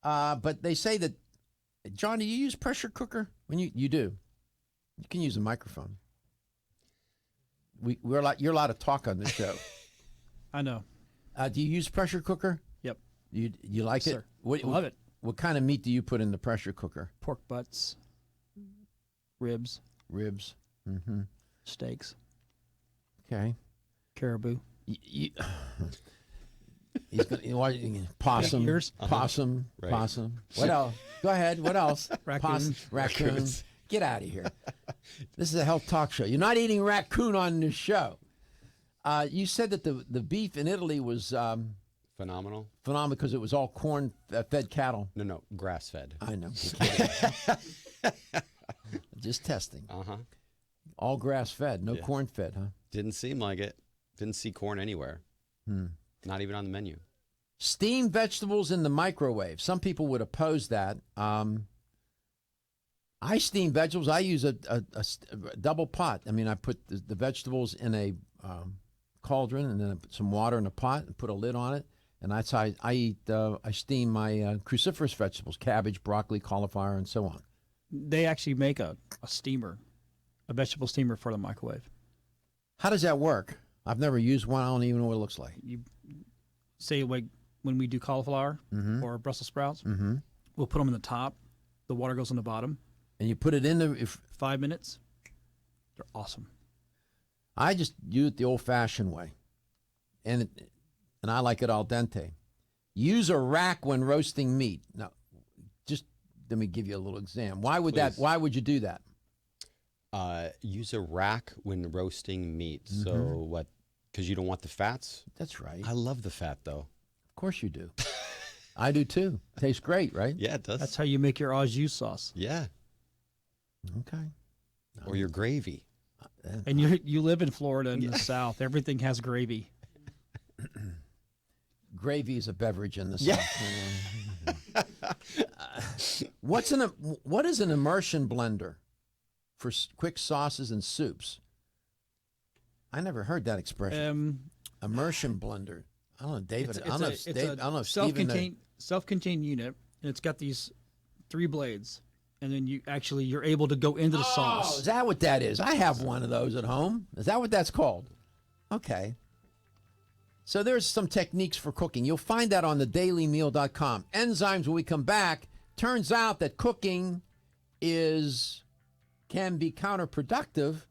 But they say that, John, do you use pressure cooker? When you do. You can use a microphone. You're allowed to talk on this show. I know. Do you use pressure cooker? Yep. You like it? Sir. Love it. What kind of meat do you put in the pressure cooker? Pork butts, ribs. Ribs. Mm-hmm. Steaks. Okay. Caribou. He's going possum. Possum. Right. Possum. What else? Go ahead. What else? Raccoon. Raccoon. Get out of here. This is a health talk show. You're not eating raccoon on this show. You said that the beef in Italy was phenomenal. Phenomenal because it was all corn-fed cattle. No, grass-fed. I know. Just testing. Uh-huh. All grass-fed, no corn-fed, huh? Didn't seem like it. Didn't see corn anywhere. Not even on the menu. Steamed vegetables in the microwave. Some people would oppose that. I steam vegetables. I use a double pot. I mean, I put the vegetables in a cauldron and then I put some water in a pot and put a lid on it. And that's how I steam my cruciferous vegetables, cabbage, broccoli, cauliflower, and so on. They actually make a steamer, a vegetable steamer for the microwave. How does that work? I've never used one. I don't even know what it looks like. You say like when we do cauliflower or Brussels sprouts, we'll put them in the top. The water goes on the bottom. And you put it in the... 5 minutes. They're awesome. I just use it the old-fashioned way. And I like it al dente. Use a rack when roasting meat. Now, just let me give you a little exam. Why would you do that? Use a rack when roasting meat. So what? Because you don't want the fats? That's right. I love the fat, though. Of course you do. I do, too. Tastes great, right? Yeah, it does. That's how you make your au jus sauce. Yeah. Okay. Or your gravy. And you live in Florida in the South. Everything has gravy. gravy is a beverage in the South. What is an immersion blender for quick sauces and soups? I never heard that expression. Immersion blender. I don't know, David. I don't know if Stephen. Self-contained unit, and it's got these 3 blades, and then you're able to go into the sauce. Is that what that is? I have one of those at home. Is that what that's called? Okay. So there's some techniques for cooking. You'll find that on thedailymeal.com. Enzymes, when we come back, turns out that cooking can be counterproductive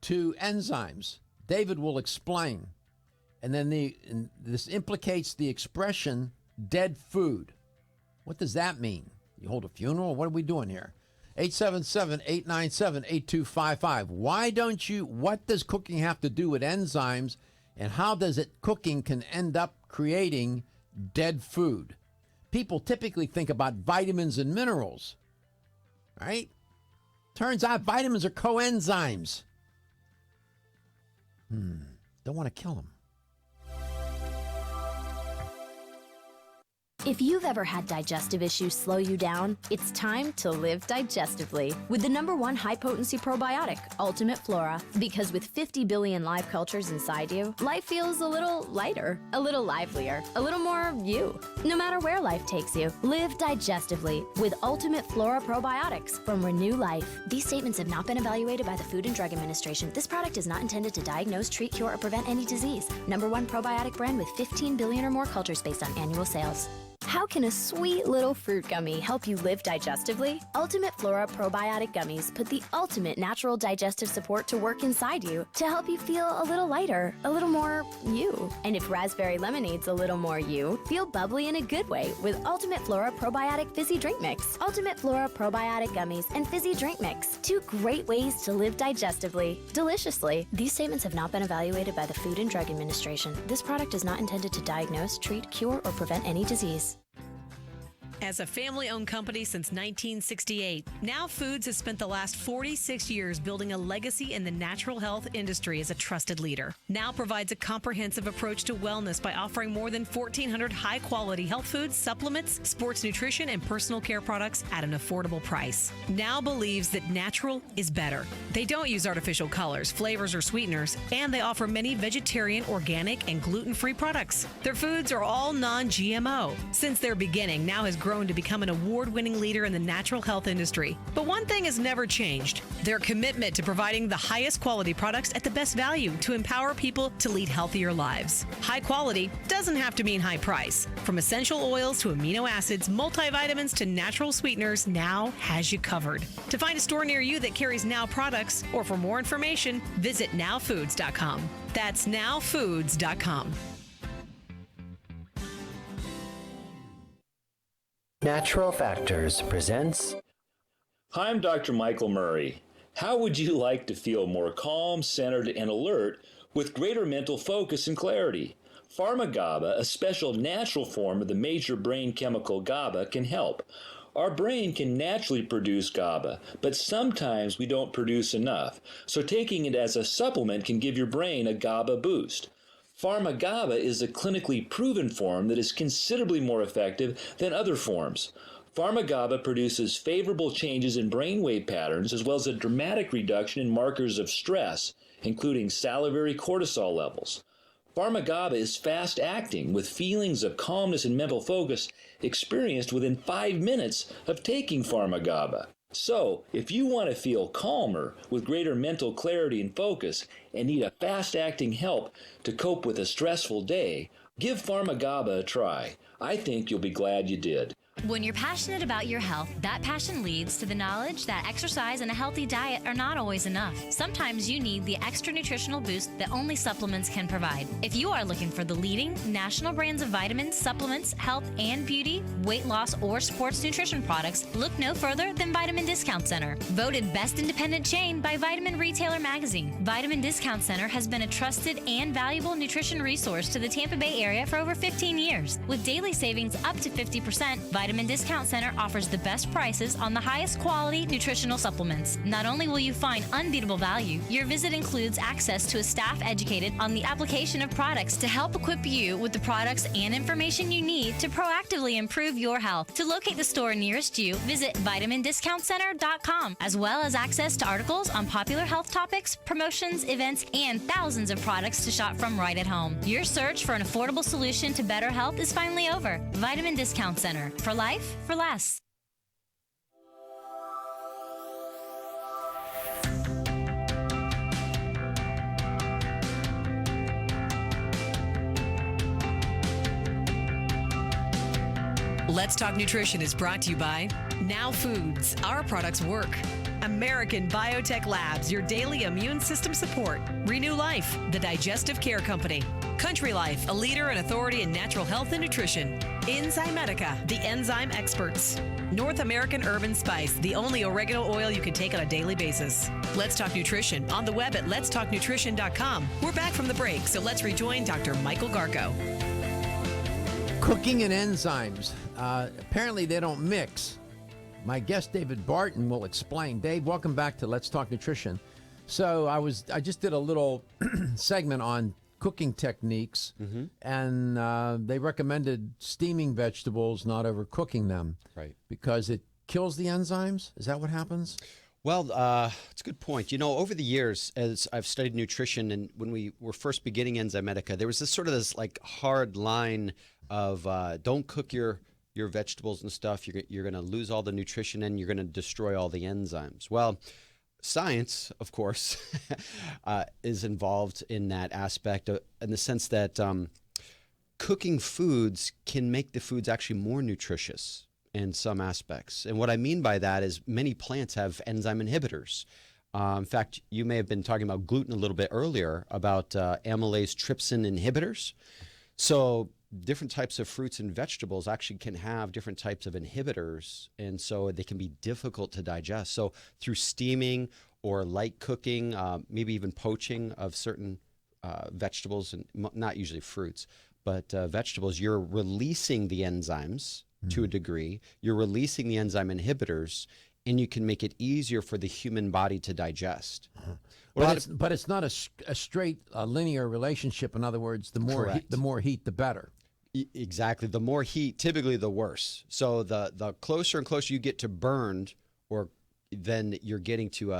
to enzymes. David will explain. And then this implicates the expression dead food. What does that mean? You hold a funeral? What are we doing here? 877-897-8255. What does cooking have to do with enzymes, and how does cooking can end up creating dead food? People typically think about vitamins and minerals, right? Turns out vitamins are coenzymes. Don't want to kill them. If you've ever had digestive issues slow you down, it's time to live digestively with the #1 high-potency probiotic, Ultimate Flora. Because with 50 billion live cultures inside you, life feels a little lighter, a little livelier, a little more you. No matter where life takes you, live digestively with Ultimate Flora probiotics from Renew Life. These statements have not been evaluated by the Food and Drug Administration. This product is not intended to diagnose, treat, cure, or prevent any disease. #1 probiotic brand with 15 billion or more cultures based on annual sales. How can a sweet little fruit gummy help you live digestively? Ultimate Flora Probiotic Gummies put the ultimate natural digestive support to work inside you to help you feel a little lighter, a little more you. And if raspberry lemonade's a little more you, feel bubbly in a good way with Ultimate Flora Probiotic Fizzy Drink Mix. Ultimate Flora Probiotic Gummies and Fizzy Drink Mix. 2 great ways to live digestively, deliciously. These statements have not been evaluated by the Food and Drug Administration. This product is not intended to diagnose, treat, cure, or prevent any disease. As a family-owned company since 1968, Now Foods has spent the last 46 years building a legacy in the natural health industry as a trusted leader. Now provides a comprehensive approach to wellness by offering more than 1,400 high-quality health foods, supplements, sports nutrition, and personal care products at an affordable price. Now believes that natural is better. They don't use artificial colors, flavors, or sweeteners, and they offer many vegetarian, organic, and gluten-free products. Their foods are all non-GMO. Since their beginning, Now has grown to become an award-winning leader in the natural health industry. But one thing has never changed: their commitment to providing the highest quality products at the best value to empower people to lead healthier lives. High quality doesn't have to mean high price. From essential oils to amino acids, multivitamins to natural sweeteners, Now has you covered. To find a store near you that carries Now products, or for more information, visit nowfoods.com. That's nowfoods.com. Natural Factors presents. Hi, I'm Dr. Michael Murray. How would you like to feel more calm, centered, and alert with greater mental focus and clarity? Pharma-GABA, a special natural form of the major brain chemical GABA, can help. Our brain can naturally produce GABA, but sometimes we don't produce enough. So taking it as a supplement can give your brain a GABA boost. Pharma-GABA is a clinically proven form that is considerably more effective than other forms. Pharma-GABA produces favorable changes in brainwave patterns as well as a dramatic reduction in markers of stress, including salivary cortisol levels. Pharma-GABA is fast-acting, with feelings of calmness and mental focus experienced within 5 minutes of taking Pharma-GABA. So, if you want to feel calmer with greater mental clarity and focus and need a fast-acting help to cope with a stressful day, give Pharma-GABA a try. I think you'll be glad you did. When you're passionate about your health, that passion leads to the knowledge that exercise and a healthy diet are not always enough. Sometimes you need the extra nutritional boost that only supplements can provide. If you are looking for the leading national brands of vitamins, supplements, health and beauty, weight loss, or sports nutrition products, look no further than Vitamin Discount Center. Voted best independent chain by Vitamin Retailer Magazine, Vitamin Discount Center has been a trusted and valuable nutrition resource to the Tampa Bay area for over 15 years. With daily savings up to 50%, Vitamin Discount Center offers the best prices on the highest quality nutritional supplements. Not only will you find unbeatable value, your visit includes access to a staff educated on the application of products to help equip you with the products and information you need to proactively improve your health. To locate the store nearest you, visit vitamindiscountcenter.com, as well as access to articles on popular health topics, promotions, events, and thousands of products to shop from right at home. Your search for an affordable solution to better health is finally over. Vitamin Discount Center. For life, for less. Let's Talk Nutrition is brought to you by Now Foods. Our products work. American Biotech Labs, your daily immune system support. Renew Life, the digestive care company. Country Life, a leader and authority in natural health and nutrition. Enzymedica, the enzyme experts. North American Urban Spice, the only oregano oil you can take on a daily basis. Let's Talk Nutrition on the web at letstalknutrition.com. We're back from the break, so let's rejoin Dr. Michael Garko. Cooking and enzymes. Apparently they don't mix. My guest David Barton will explain. Dave, welcome back to Let's Talk Nutrition. So I just did a little segment on cooking techniques, and they recommended steaming vegetables, not overcooking them, right? Because it kills the enzymes. Is that what happens? Well, it's a good point. You know, over the years, as I've studied nutrition, and when we were first beginning Enzymedica, there was this like hard line of don't cook your vegetables and stuff. You're going to lose all the nutrition and you're going to destroy all the enzymes. Well, science, of course, is involved in that aspect in the sense that cooking foods can make the foods actually more nutritious in some aspects. And what I mean by that is many plants have enzyme inhibitors. In fact, you may have been talking about gluten a little bit earlier about amylase trypsin inhibitors. So different types of fruits and vegetables actually can have different types of inhibitors, and so they can be difficult to digest. So through steaming or light cooking, maybe even poaching of certain vegetables, and not usually fruits, but vegetables, you're releasing the enzymes to a degree. You're releasing the enzyme inhibitors, and you can make it easier for the human body to digest. But it's not a straight linear relationship. In other words, the more heat, the better. Exactly. The more heat, typically the worse. So the closer and closer you get to burned, or then you're getting to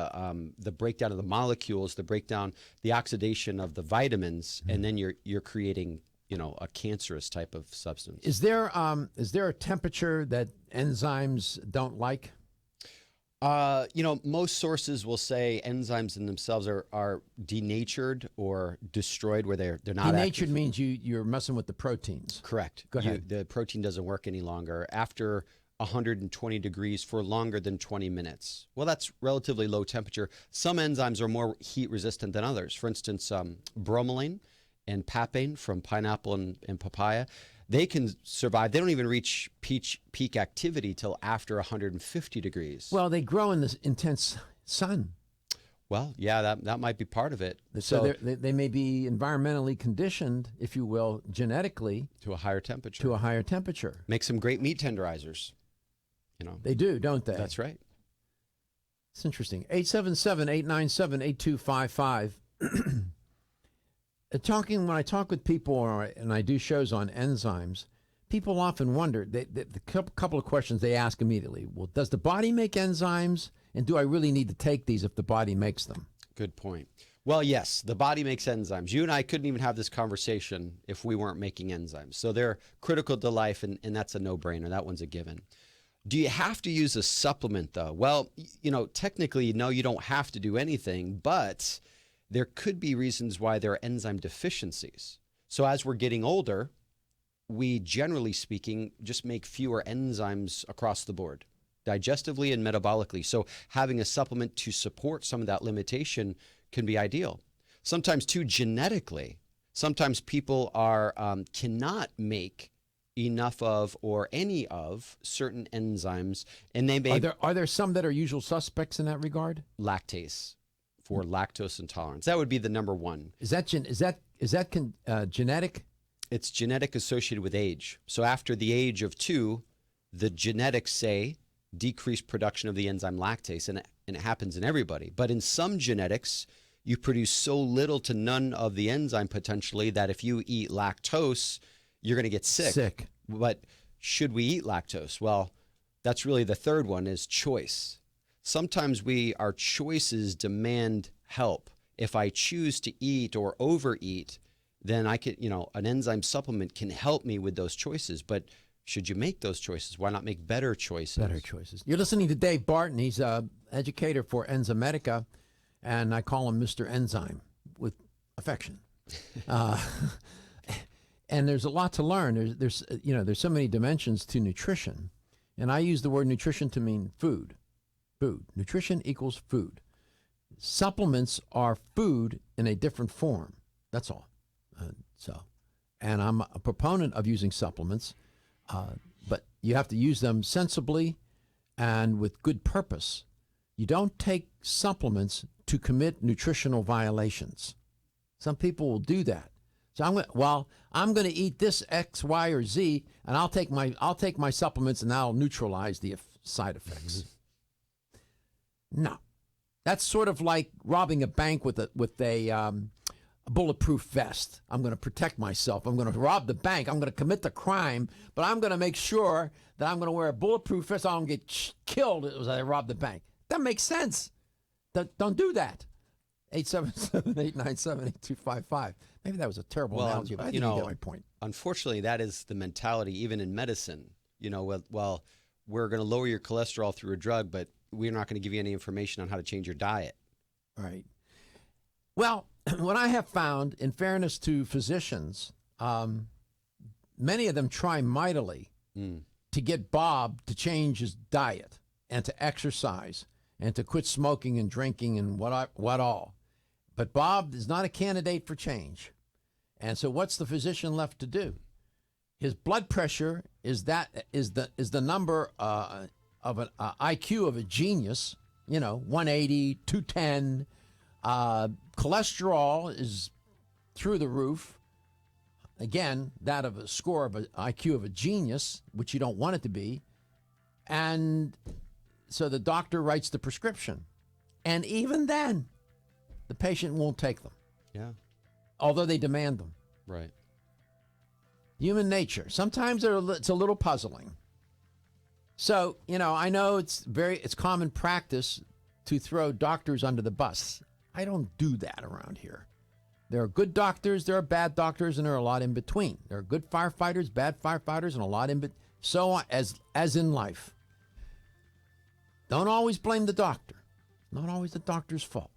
the breakdown of the molecules, the oxidation of the vitamins, and then you're creating a cancerous type of substance. Is there a temperature that enzymes don't like? Most sources will say enzymes in themselves are denatured or destroyed, where they're not denatured active. Means you're messing with the proteins. Correct. Go ahead. The protein doesn't work any longer after 120 degrees for longer than 20 minutes. Well, that's relatively low temperature. Some enzymes are more heat resistant than others. For instance, bromelain and papain from pineapple and papaya, they can survive. They don't even reach peak activity till after 150 degrees. Well, they grow in this intense sun. Well, yeah, that might be part of it. So they may be environmentally conditioned, if you will, genetically. To a higher temperature. Make some great meat tenderizers. They do, don't they? That's right. It's interesting. 877-897-8255. When I talk with people and I do shows on enzymes, people often wonder, the couple of questions they ask immediately. Well, does the body make enzymes? And do I really need to take these if the body makes them? Good point. Well, yes, the body makes enzymes. You and I couldn't even have this conversation if we weren't making enzymes. So they're critical to life, and that's a no-brainer. That one's a given. Do you have to use a supplement, though? Well, technically, no, you don't have to do anything, but there could be reasons why there are enzyme deficiencies. So as we're getting older, we, generally speaking, just make fewer enzymes across the board, digestively and metabolically. So having a supplement to support some of that limitation can be ideal. Sometimes, too, genetically, sometimes people cannot make enough of or any of certain enzymes, and they may... Are there some that are usual suspects in that regard? Lactase. For lactose intolerance. That would be the number one. Is that genetic? It's genetic associated with age. So after the age of 2, the genetics say decreased production of the enzyme lactase, and it happens in everybody. But in some genetics, you produce so little to none of the enzyme potentially that if you eat lactose, you're going to get sick. But should we eat lactose? Well, that's really the third one, is choice. Sometimes our choices demand help. If I choose to eat or overeat, then I could, an enzyme supplement can help me with those choices. But should you make those choices? Why not make better choices? Better choices. You're listening to Dave Barton. He's an educator for Enzymedica, and I call him Mr. Enzyme with affection. And there's a lot to learn. There's so many dimensions to nutrition, and I use the word nutrition to mean food. Food. Nutrition equals food. Supplements are food in a different form. That's all. And I'm a proponent of using supplements, but you have to use them sensibly and with good purpose. You don't take supplements to commit nutritional violations. Some people will do that. So I'm going to eat this X, Y, or Z, and I'll take my supplements and I'll neutralize the side effects. No, that's sort of like robbing a bank with a bulletproof vest. I'm going to protect myself. I'm going to rob the bank. I'm going to commit the crime, but I'm going to make sure that I'm going to wear a bulletproof vest. I don't get killed as I rob the bank. That makes sense. Don't do that. 877-897-8255. Maybe that was a terrible analogy, but I think you get my point. Unfortunately, that is the mentality even in medicine. Well, we're going to lower your cholesterol through a drug, but we're not going to give you any information on how to change your diet. Right. Well, what I have found, in fairness to physicians, many of them try mightily to get Bob to change his diet and to exercise and to quit smoking and drinking and what all. But Bob is not a candidate for change. And so what's the physician left to do? His blood pressure is the number of an IQ of a genius, 180, 210. Cholesterol is through the roof. Again, that of a score of an IQ of a genius, which you don't want it to be. And so the doctor writes the prescription. And even then, the patient won't take them. Yeah. Although they demand them. Right. Human nature. Sometimes it's a little puzzling. So, I know it's common practice to throw doctors under the bus. I don't do that around here. There are good doctors, there are bad doctors, and there are a lot in between. There are good firefighters, bad firefighters, and a lot in between. So on, as in life. Don't always blame the doctor. Not always the doctor's fault.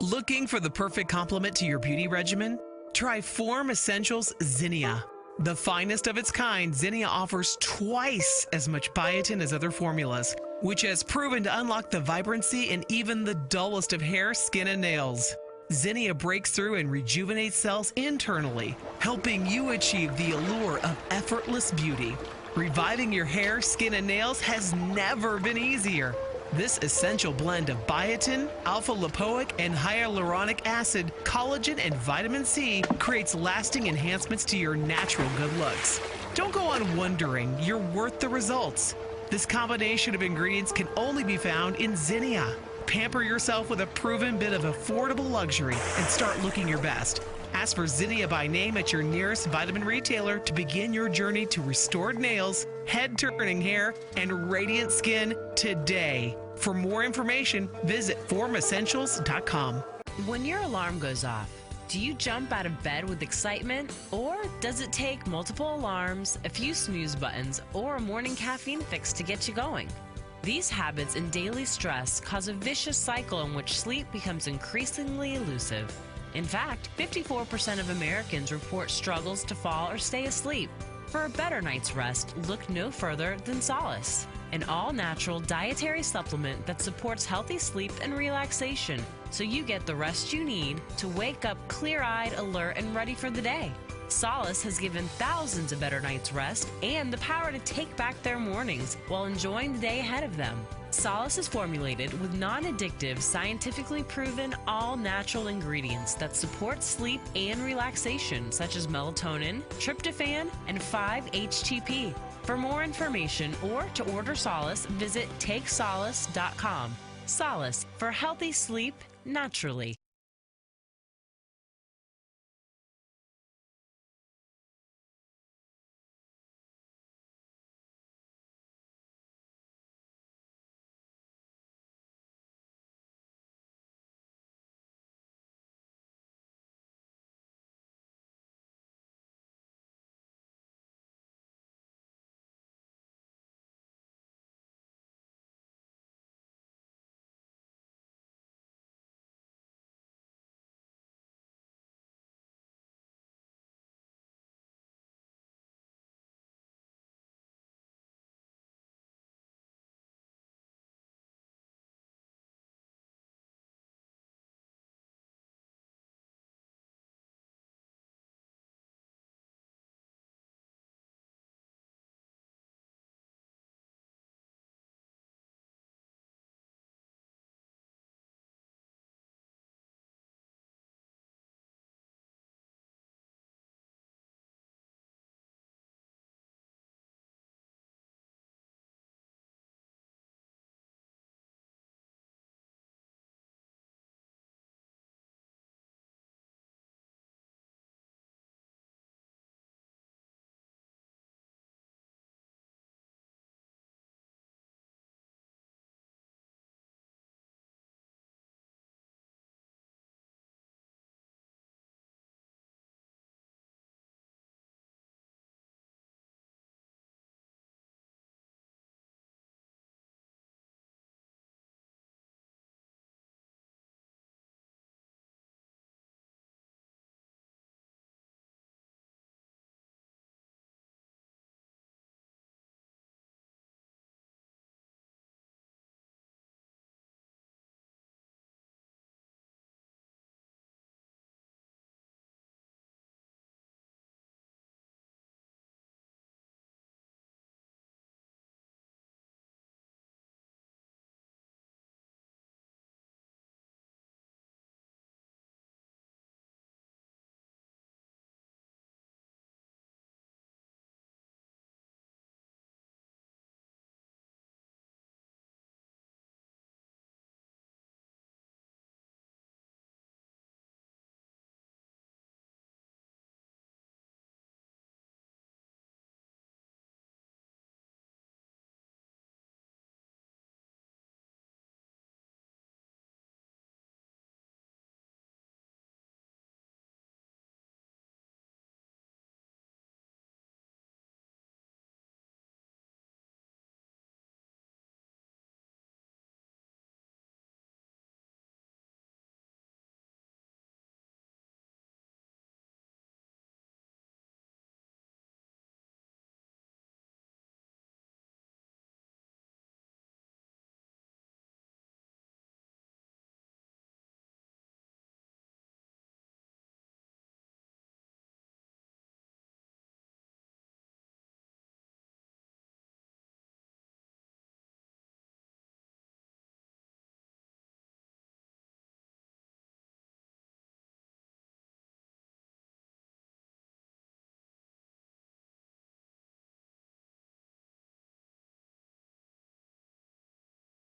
Looking for the perfect complement to your beauty regimen? Try Form Essentials Zinnia. The finest of its kind, Zinnia offers twice as much biotin as other formulas, which has proven to unlock the vibrancy in even the dullest of hair, skin, and nails. Zinnia breaks through and rejuvenates cells internally, helping you achieve the allure of effortless beauty. Reviving your hair, skin, and nails has never been easier. This essential blend of biotin, alpha-lipoic, and hyaluronic acid, collagen, and vitamin C creates lasting enhancements to your natural good looks. Don't go on wondering, you're worth the results. This combination of ingredients can only be found in Zinnia. Pamper yourself with a proven bit of affordable luxury and start looking your best. Ask for Zinnia by name at your nearest vitamin retailer to begin your journey to restored nails, head-turning hair, and radiant skin today. For more information, visit formessentials.com. When your alarm goes off, do you jump out of bed with excitement? Or does it take multiple alarms, a few snooze buttons, or a morning caffeine fix to get you going? These habits and daily stress cause a vicious cycle in which sleep becomes increasingly elusive. In fact, 54% of Americans report struggles to fall or stay asleep. For a better night's rest, look no further than Solace, an all-natural dietary supplement that supports healthy sleep and relaxation, so you get the rest you need to wake up clear-eyed, alert, and ready for the day. Solace has given thousands a better night's rest and the power to take back their mornings while enjoying the day ahead of them. Solace is formulated with non-addictive, scientifically proven, all-natural ingredients that support sleep and relaxation, such as melatonin, tryptophan, and 5-HTP. For more information or to order Solace, visit takesolace.com. Solace for healthy sleep naturally.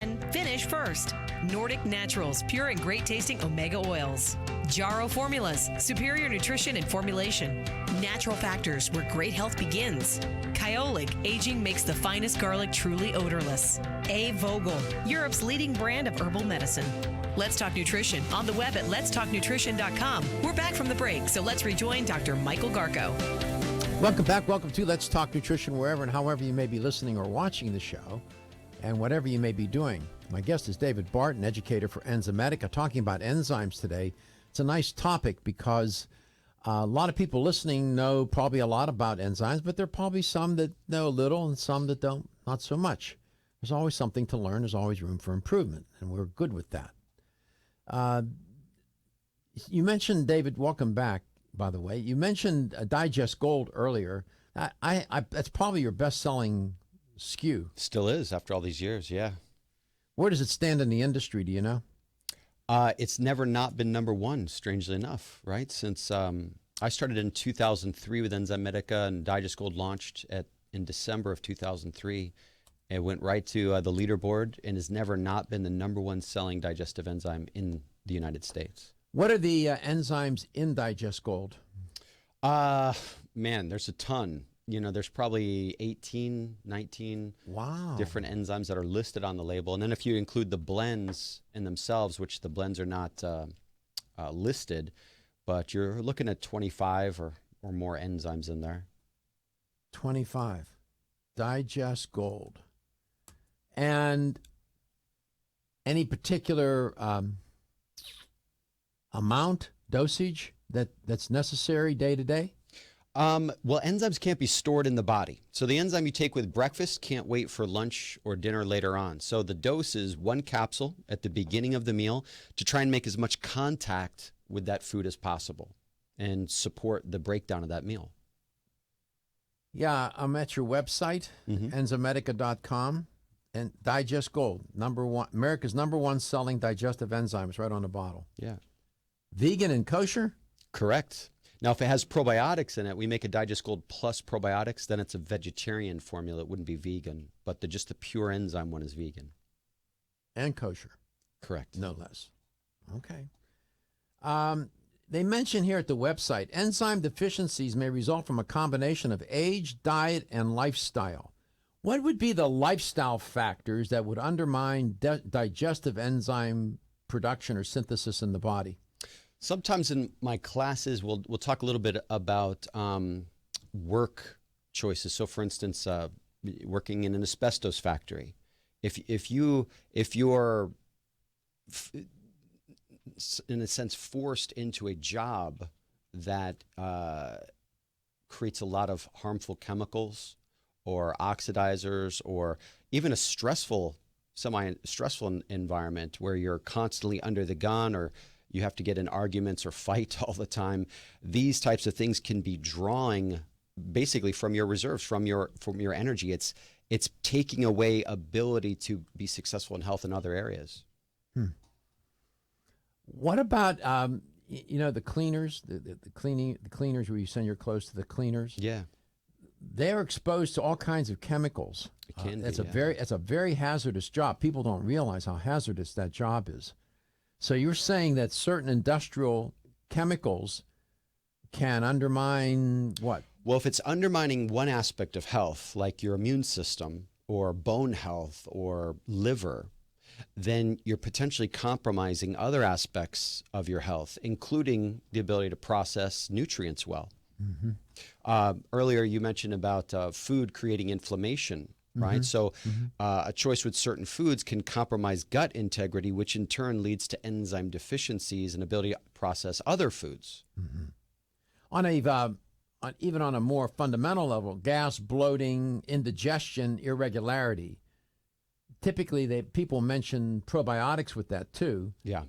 And finish first. Nordic Naturals, pure and great tasting omega oils. Jarrow Formulas, superior nutrition and formulation. Natural Factors, where great health begins. Kyolic, aging makes the finest garlic truly odorless. A. Vogel, Europe's leading brand of herbal medicine. Let's Talk Nutrition on the web at letstalknutrition.com. We're back from the break, so let's rejoin Dr. Michael Garko. Welcome back. Welcome to Let's Talk Nutrition, wherever and however you may be listening or watching the show, and whatever you may be doing. My guest is David Barton, educator for Enzymedica, talking about enzymes today. It's a nice topic because a lot of people listening know probably a lot about enzymes, but there are probably some that know a little and some that don't, not so much. There's always something to learn. There's always room for improvement, and we're good with that. You mentioned, David, welcome back. by the way. You mentioned Digest Gold earlier. That's probably your best-selling SKU. Still is after all these years, yeah. Where does it stand in the industry, do you know? It's never not been number one, strangely enough, right? Since I started in 2003 with Enzymedica, and Digest Gold launched in December of 2003. It went right to the leaderboard and has never not been the number one selling digestive enzyme in the United States. What are the enzymes in Digest Gold? Man, there's a ton. There's probably 18, 19 different enzymes that are listed on the label. And then if you include the blends in themselves, which the blends are not listed, but you're looking at 25 or more enzymes in there. 25. Digest Gold. And any particular amount, dosage that's necessary day to day? Well, enzymes can't be stored in the body. So the enzyme you take with breakfast can't wait for lunch or dinner later on. So the dose is 1 capsule at the beginning of the meal to try and make as much contact with that food as possible and support the breakdown of that meal. Yeah, I'm at your website, enzymedica.com, and Digest Gold, America's #1 selling digestive enzymes, right on the bottle. Yeah. Vegan and kosher? Correct. Now, if it has probiotics in it, we make a Digest Gold plus probiotics, then it's a vegetarian formula. It wouldn't be vegan, but just the pure enzyme one is vegan. And kosher. Correct. No less. Okay. They mention here at the website, enzyme deficiencies may result from a combination of age, diet, and lifestyle. What would be the lifestyle factors that would undermine digestive enzyme production or synthesis in the body? Sometimes in my classes, we'll talk a little bit about work choices. So, for instance, working in an asbestos factory, if you're in a sense forced into a job that creates a lot of harmful chemicals or oxidizers, or even a semi-stressful environment where you're constantly under the gun, or you have to get in arguments or fight all the time. These types of things can be drawing basically from your reserves, from your energy. It's taking away ability to be successful in health in other areas. What about the cleaners, the cleaners where you send your clothes to the cleaners? Yeah, they're exposed to all kinds of chemicals. It can be, it's a very hazardous job. People don't realize how hazardous that job is. So you're saying that certain industrial chemicals can undermine what? Well, if it's undermining one aspect of health, like your immune system or bone health or liver, then you're potentially compromising other aspects of your health, including the ability to process nutrients well. Earlier, you mentioned about food creating inflammation, right? So a choice with certain foods can compromise gut integrity, which in turn leads to enzyme deficiencies and ability to process other foods. Even on a more fundamental level, gas, bloating, indigestion, irregularity. Typically, people mention probiotics with that too. Yeah.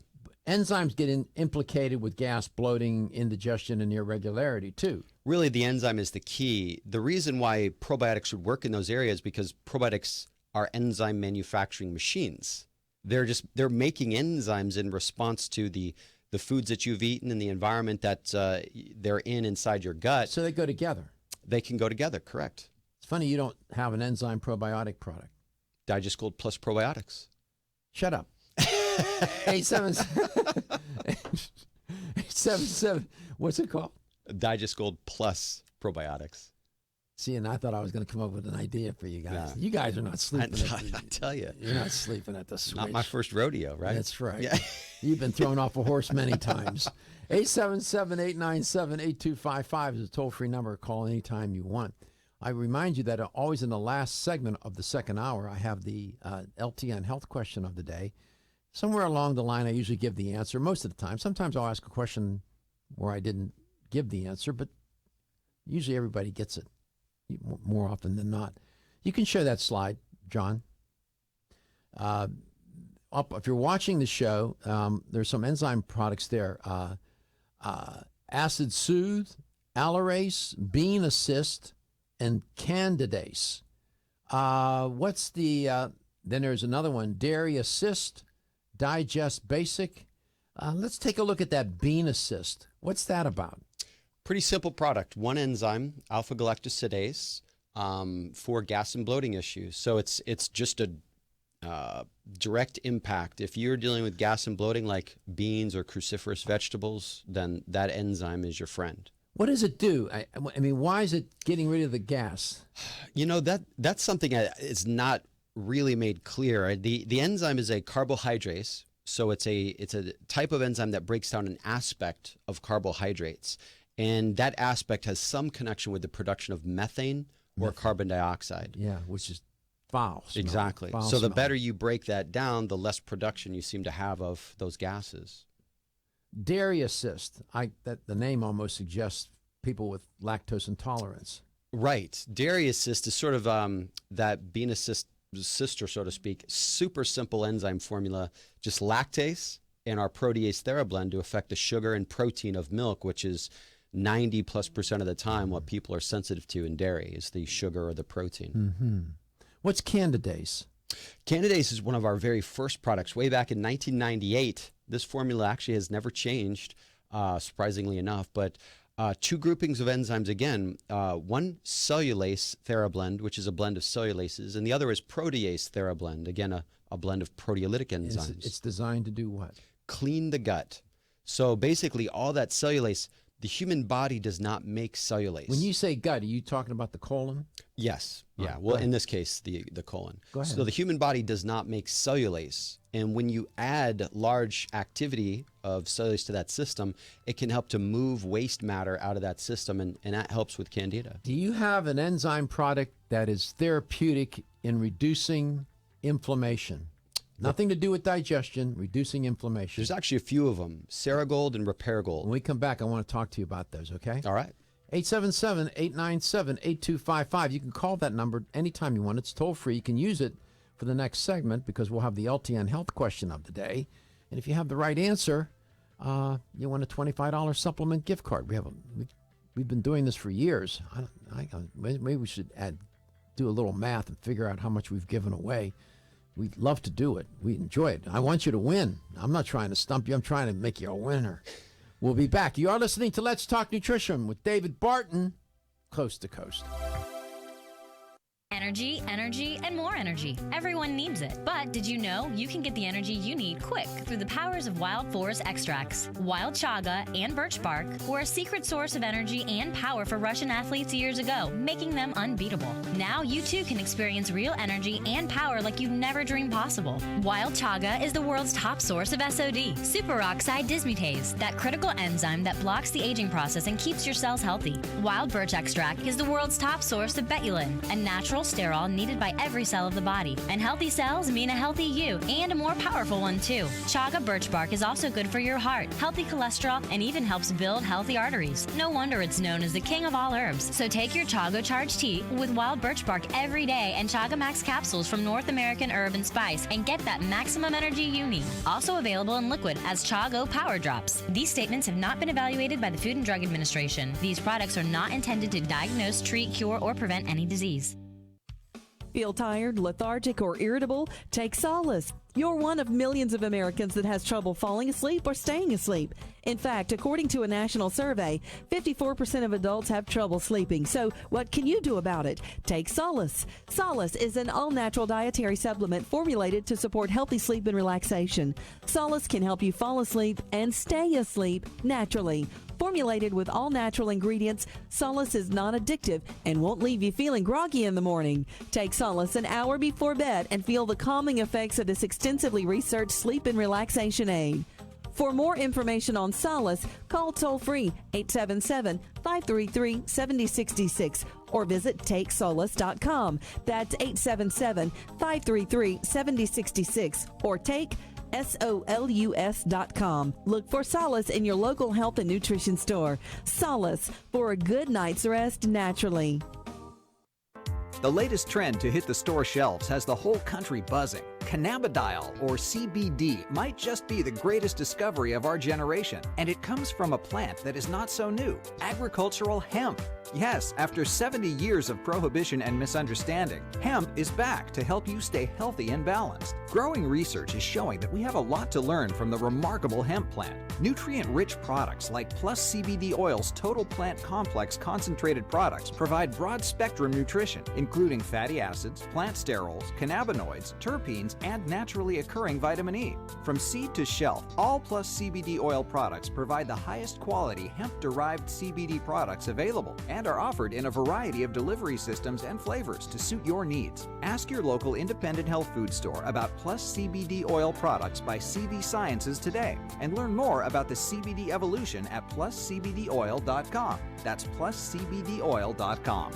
Enzymes get implicated with gas, bloating, indigestion, and irregularity too. Really, the enzyme is the key. The reason why probiotics would work in those areas because probiotics are enzyme manufacturing machines. They're making enzymes in response to the foods that you've eaten and the environment that they're inside your gut. So they go together. They can go together, correct. It's funny you don't have an enzyme probiotic product. Digest Gold plus probiotics. Shut up. 877. What's it called? Digest Gold plus probiotics. See, and I thought I was going to come up with an idea for you guys. You guys are not sleeping. I tell you. You're not sleeping at the switch. Not my first rodeo, right? That's right. Yeah. You've been thrown off a horse many times. 877-897-8255 is a toll-free number. Call anytime you want. I remind you that always in the last segment of the second hour, I have the LTN health question of the day. Somewhere along the line, I usually give the answer most of the time. Sometimes I'll ask a question where I didn't give the answer, but usually everybody gets it more often than not. You can share that slide, John. If you're watching the show, there's some enzyme products there. Acid Soothe, Allerase, Bean Assist, and Candidase. What's the, then there's another one, Dairy Assist, Digest Basic. Let's take a look at that Bean Assist. What's that about? Pretty simple product. One enzyme, alpha-galactosidase, for gas and bloating issues. So it's just a direct impact. If you're dealing with gas and bloating like beans or cruciferous vegetables, then that enzyme is your friend. What does it do? I mean, why is it getting rid of the gas? You know, that's something that is not really made clear. The enzyme is a carbohydrase. So it's a type of enzyme that breaks down an aspect of carbohydrates. And that aspect has some connection with the production of methane or carbon dioxide. Yeah, which is foul smell. Exactly. Foul so the smell. better you break that down, the less production you seem to have of those gases. Dairy Assist. The name almost suggests people with lactose intolerance. Right. Dairy Assist is sort of that Bean Assist sister, so to speak. Super simple enzyme formula, just lactase and our protease TheraBlend to affect the sugar and protein of milk, which is 90+% of the time what people are sensitive to in dairy is the sugar or the protein. Mm-hmm. What's Candidase? Candidase is one of our very first products way back in 1998. This formula actually has never changed, surprisingly enough, but two groupings of enzymes again. One cellulase TheraBlend, which is a blend of cellulases, and the other is protease TheraBlend, again, a blend of proteolytic enzymes. It's designed to do what? Clean the gut. So basically all that cellulase, the human body does not make cellulase. When you say gut, are you talking about the colon? Yes. Yeah. Oh, Well, in this case, the colon. Go ahead. So the human body does not make cellulase. And when you add large activity of cellulase to that system, it can help to move waste matter out of that system, and that helps with candida. Do you have an enzyme product that is therapeutic in reducing inflammation? Nothing to do with digestion, reducing inflammation. There's actually a few of them, Ceregold and Repair Gold. When we come back, I want to talk to you about those, okay? All right. 877-897-8255. You can call that number anytime you want. It's toll free. You can use it for the next segment because we'll have the LTN health question of the day. And if you have the right answer, you win a $25 supplement gift card. We've been doing this for years. Maybe we should do a little math and figure out how much we've given away. We'd love to do it. We enjoy it. I want you to win. I'm not trying to stump you. I'm trying to make you a winner. We'll be back. You are listening to Let's Talk Nutrition with David Barton, coast to coast. Energy, energy, and more energy. Everyone needs it. But did you know you can get the energy you need quick through the powers of wild forest extracts? Wild chaga and birch bark were a secret source of energy and power for Russian athletes years ago, making them unbeatable. Now you too can experience real energy and power like you've never dreamed possible. Wild chaga is the world's top source of SOD, superoxide dismutase, that critical enzyme that blocks the aging process and keeps your cells healthy. Wild birch extract is the world's top source of betulin, a natural sterol needed by every cell of the body. And healthy cells mean a healthy you, and a more powerful one too. Chaga birch bark is also good for your heart, healthy cholesterol, and even helps build healthy arteries. No wonder it's known as the king of all herbs. So take your Chaga Charge tea with wild birch bark every day and Chaga Max capsules from North American Herb and Spice and get that maximum energy you need. Also available in liquid as Chago Power Drops. These statements have not been evaluated by the Food and Drug Administration. These products are not intended to diagnose, treat, cure, or prevent any disease. Feel tired, lethargic, or irritable? Take Solace. You're one of millions of Americans that has trouble falling asleep or staying asleep. In fact, according to a national survey, 54% of adults have trouble sleeping. So what can you do about it? Take Solace. Solace is an all-natural dietary supplement formulated to support healthy sleep and relaxation. Solace can help you fall asleep and stay asleep naturally. Formulated with all-natural ingredients, Solace is non-addictive and won't leave you feeling groggy in the morning. Take Solace an hour before bed and feel the calming effects of this extensively researched sleep and relaxation aid. For more information on Solace, call toll-free 877-533-7066 or visit TakeSolace.com. That's 877-533-7066 or take SOLUS.com. Look for Solace in your local health and nutrition store. Solace, for a good night's rest naturally. The latest trend to hit the store shelves has the whole country buzzing. Cannabidiol, or CBD, might just be the greatest discovery of our generation, and it comes from a plant that is not so new, agricultural hemp. Yes, after 70 years of prohibition and misunderstanding, hemp is back to help you stay healthy and balanced. Growing research is showing that we have a lot to learn from the remarkable hemp plant. Nutrient-rich products like Plus CBD Oil's Total Plant Complex concentrated products provide broad-spectrum nutrition, including fatty acids, plant sterols, cannabinoids, terpenes, and naturally occurring vitamin E. From seed to shelf, all Plus CBD Oil products provide the highest quality hemp-derived CBD products available and are offered in a variety of delivery systems and flavors to suit your needs. Ask your local independent health food store about Plus CBD Oil products by CV Sciences today and learn more about the CBD evolution at pluscbdoil.com. That's pluscbdoil.com.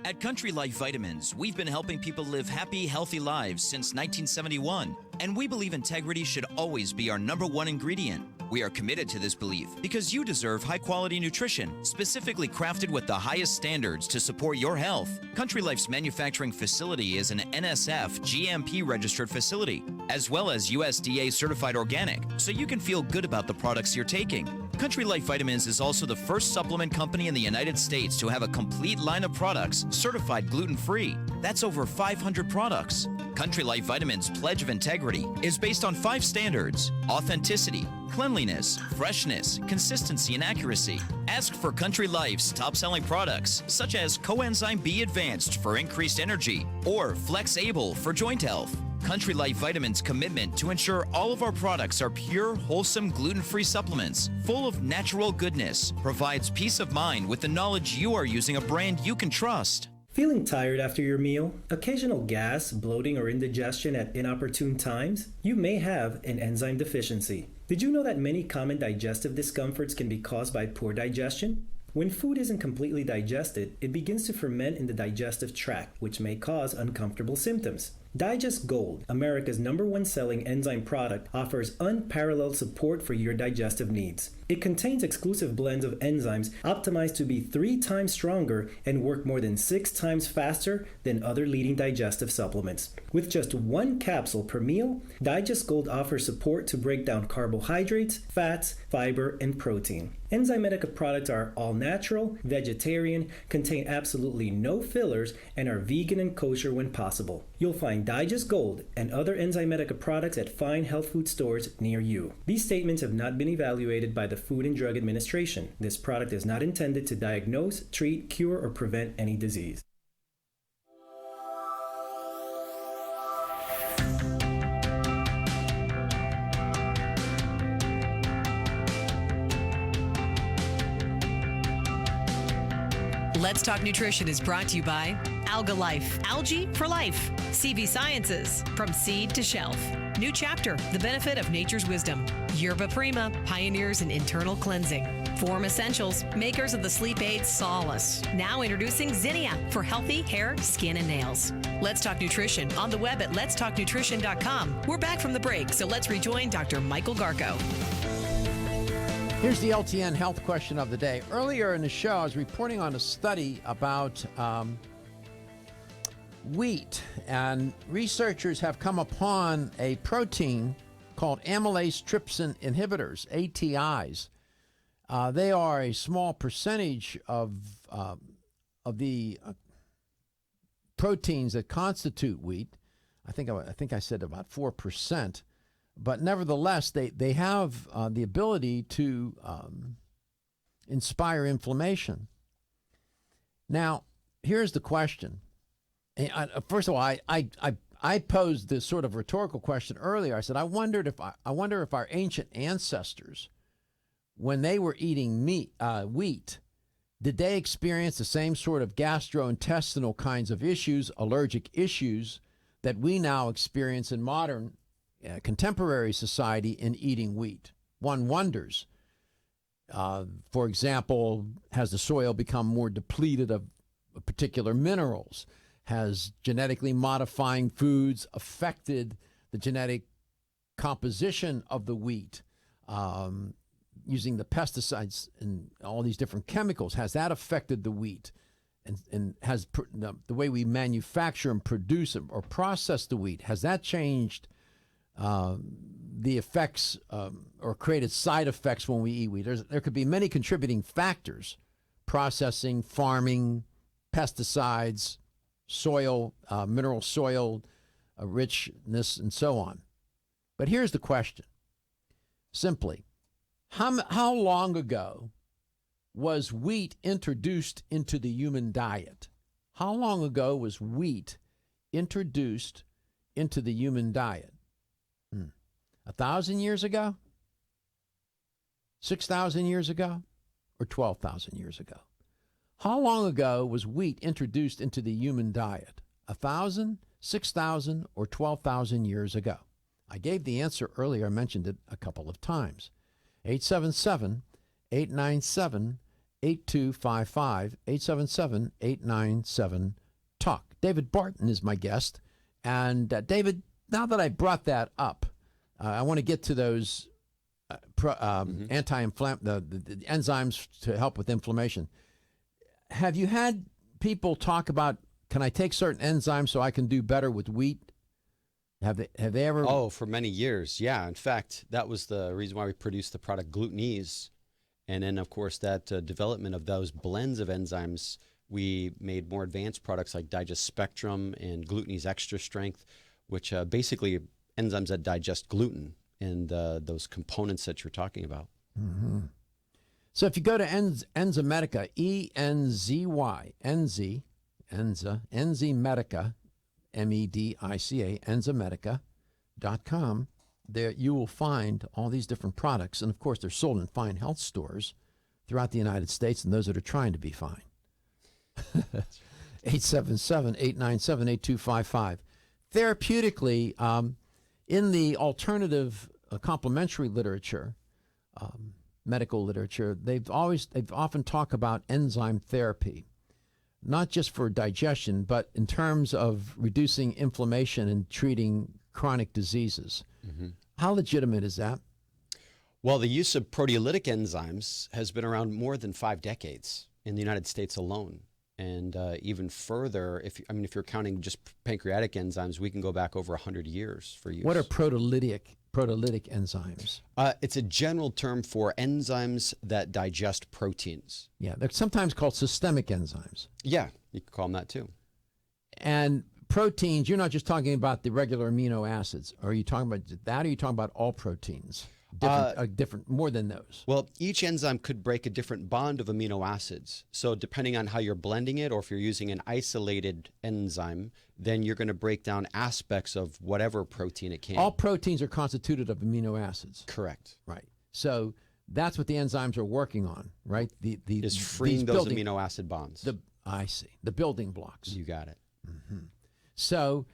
At Country Life Vitamins, we've been helping people live happy, healthy lives since 1971, and we believe integrity should always be our #1 ingredient. We are committed to this belief because you deserve high-quality nutrition, specifically crafted with the highest standards to support your health. Country Life's manufacturing facility is an NSF GMP-registered facility, as well as USDA-certified organic, so you can feel good about the products you're taking. Country Life Vitamins is also the first supplement company in the United States to have a complete line of products certified gluten-free. That's over 500 products. Country Life Vitamins' pledge of integrity is based on 5 standards: authenticity, cleanliness, freshness, consistency, and accuracy. Ask for Country Life's top-selling products, such as Coenzyme B Advanced for increased energy or Flex Able for joint health. Country Life Vitamins' commitment to ensure all of our products are pure, wholesome, gluten-free supplements full of natural goodness provides peace of mind with the knowledge you are using a brand you can trust. Feeling tired after your meal? Occasional gas, bloating, or indigestion at inopportune times? You may have an enzyme deficiency. Did you know that many common digestive discomforts can be caused by poor digestion? When food isn't completely digested, it begins to ferment in the digestive tract, which may cause uncomfortable symptoms. Digest Gold, America's #1 selling enzyme product, offers unparalleled support for your digestive needs. It contains exclusive blends of enzymes optimized to be 3 times stronger and work more than 6 times faster than other leading digestive supplements. With just 1 capsule per meal, Digest Gold offers support to break down carbohydrates, fats, fiber, and protein. Enzymedica products are all natural, vegetarian, contain absolutely no fillers, and are vegan and kosher when possible. You'll find Digest Gold and other Enzymedica products at fine health food stores near you. These statements have not been evaluated by the Food and Drug Administration. This product is not intended to diagnose, treat, cure, or prevent any disease. Let's Talk Nutrition is brought to you by Alga Life, Algae for Life, CV Sciences, From Seed to Shelf, New Chapter, The Benefit of Nature's Wisdom, Yerba Prima, Pioneers in Internal Cleansing, Form Essentials, makers of the sleep aid Solace, now introducing Zinnia for healthy hair, skin, and nails. Let's Talk Nutrition on the web at letstalknutrition.com. We're back from the break, so let's rejoin Dr. Michael Garko. Here's the LTN health question of the day. Earlier in the show, I was reporting on a study about wheat, and researchers have come upon a protein called amylase trypsin inhibitors, ATIs. They are a small percentage of the proteins that constitute wheat. I think I said about 4%. But nevertheless, they have the ability to inspire inflammation. Now, here's the question. First of all, I posed this sort of rhetorical question earlier. I said, I wonder if our ancient ancestors, when they were eating wheat, did they experience the same sort of gastrointestinal kinds of issues, allergic issues, that we now experience in modern contemporary society in eating wheat? One wonders. For example, has the soil become more depleted of particular minerals? Has genetically modifying foods affected the genetic composition of the wheat? Using the pesticides and all these different chemicals, has that affected the wheat? and has the way we manufacture and produce or process the wheat, has that changed the effects or created side effects when we eat wheat? There could be many contributing factors: processing, farming, pesticides, soil, mineral soil richness, and so on. But here's the question. Simply, how long ago was wheat introduced into the human diet? How long ago was wheat introduced into the human diet? 1,000 years ago? 6,000 years ago? Or 12,000 years ago? How long ago was wheat introduced into the human diet? 1,000, 6,000, or 12,000 years ago? I gave the answer earlier. I mentioned it a couple of times. 877-897-8255, 877-897-TALK. David Barton is my guest. And David, now that I brought that up, I want to get to those anti-inflammatory, the enzymes to help with inflammation. Have you had people talk about, can I take certain enzymes so I can do better with wheat? Have they ever? Oh, for many years, yeah. In fact, that was the reason why we produced the product Glutenese. And then, of course, that development of those blends of enzymes, we made more advanced products like Digest Spectrum and Glutenese Extra Strength, which basically enzymes that digest gluten and those components that you're talking about. Mm-hmm. So if you go to Enzymedica, E-N-Z-Y, Enzymedica, M-E-D-I-C-A, Enzymedica.com, there you will find all these different products. And, of course, they're sold in fine health stores throughout the United States and those that are trying to be fine. 877-897-8255. Therapeutically, in the alternative complementary literature, medical literature, they've often talked about enzyme therapy, not just for digestion, but in terms of reducing inflammation and treating chronic diseases. Mm-hmm. How legitimate is that? Well, the use of proteolytic enzymes has been around more than 5 decades in the United States alone. And even further, if you're counting just pancreatic enzymes, we can go back over 100 years for use. What are proteolytic enzymes? It's a general term for enzymes that digest proteins. Yeah, they're sometimes called systemic enzymes. Yeah, you can call them that too. And proteins, you're not just talking about the regular amino acids. Are you talking about that, or are you talking about all proteins? Different, more than those. Well, each enzyme could break a different bond of amino acids. So depending on how you're blending it, or if you're using an isolated enzyme, then you're going to break down aspects of whatever protein it can. All proteins are constituted of amino acids. Correct. Right. So that's what the enzymes are working on, right? Is freeing those amino acid bonds. I see. The building blocks. You got it. Mm-hmm. So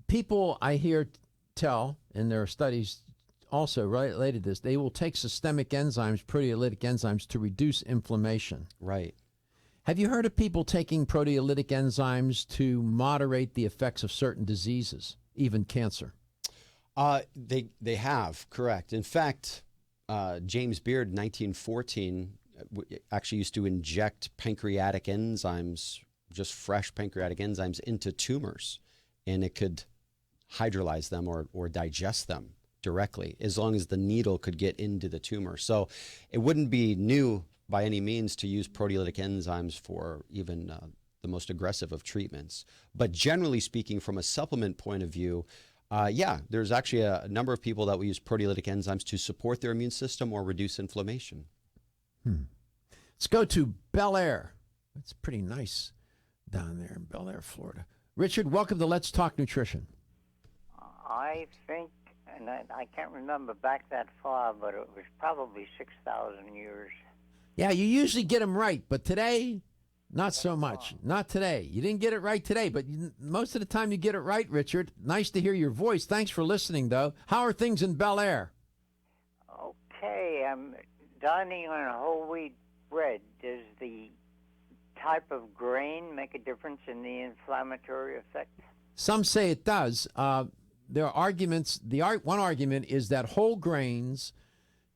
people I hear tell, and there are studies also related to this, they will take systemic enzymes, proteolytic enzymes, to reduce inflammation. Right. Have you heard of people taking proteolytic enzymes to moderate the effects of certain diseases, even cancer? They have, correct. In fact, James Beard, 1914, actually used to inject pancreatic enzymes, just fresh pancreatic enzymes, into tumors, and it could hydrolyze them or digest them directly, as long as the needle could get into the tumor. So it wouldn't be new by any means to use proteolytic enzymes for even the most aggressive of treatments. But generally speaking, from a supplement point of view, there's actually a number of people that will use proteolytic enzymes to support their immune system or reduce inflammation. Let's go to Bel Air. It's pretty nice down there in Bel Air, Florida. Richard, welcome to Let's Talk Nutrition. I think, and I can't remember back that far, but it was probably 6,000 years. Yeah, you usually get them right, but today, not so much. Not today. You didn't get it right today, but most of the time you get it right, Richard. Nice to hear your voice. Thanks for listening, though. How are things in Bel Air? Okay, I'm dining on whole wheat bread. Does the type of grain make a difference in the inflammatory effect? Some say it does. There are arguments. One argument is that whole grains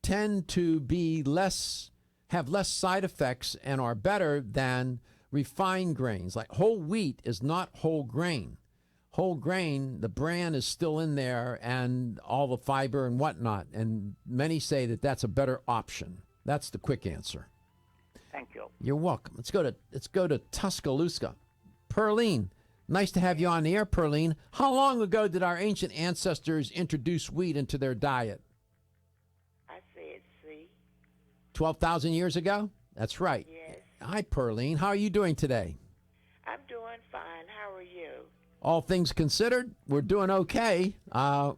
tend to be have less side effects and are better than refined grains. Like whole wheat is not whole grain. Whole grain, the bran is still in there and all the fiber and whatnot. And many say that that's a better option. That's the quick answer. Thank you. You're welcome. Let's go to Tuscaloosa. Perline, nice to have you on the air, Perline. How long ago did our ancient ancestors introduce wheat into their diet? I said C. 12,000 years ago? That's right. Yes. Hi, Perline. How are you doing today? I'm doing fine. How are you? All things considered, we're doing okay.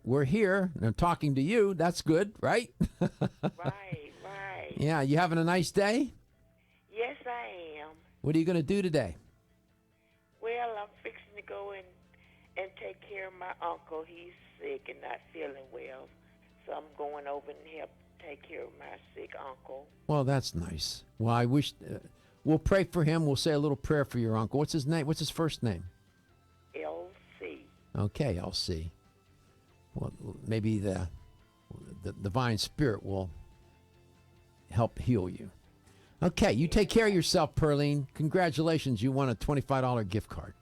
We're here and I'm talking to you. That's good, right? Right. Yeah, you having a nice day? Yes, I am. What are you going to do today? Well, I'm fixing to go and take care of my uncle. He's sick and not feeling well. So I'm going over and help take care of my sick uncle. Well, that's nice. Well, I wish we'll pray for him. We'll say a little prayer for your uncle. What's his name? What's his first name? LC. Okay, LC. Well, maybe the divine spirit will help heal you. Okay, you take care of yourself, Perline. Congratulations, you won a $25 gift card.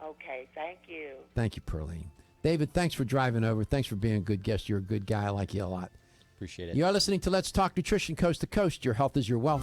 Okay, thank you. Thank you, Perline. David, thanks for driving over. Thanks for being a good guest. You're a good guy. I like you a lot. Appreciate it. You are listening to Let's Talk Nutrition Coast to Coast. Your health is your wealth.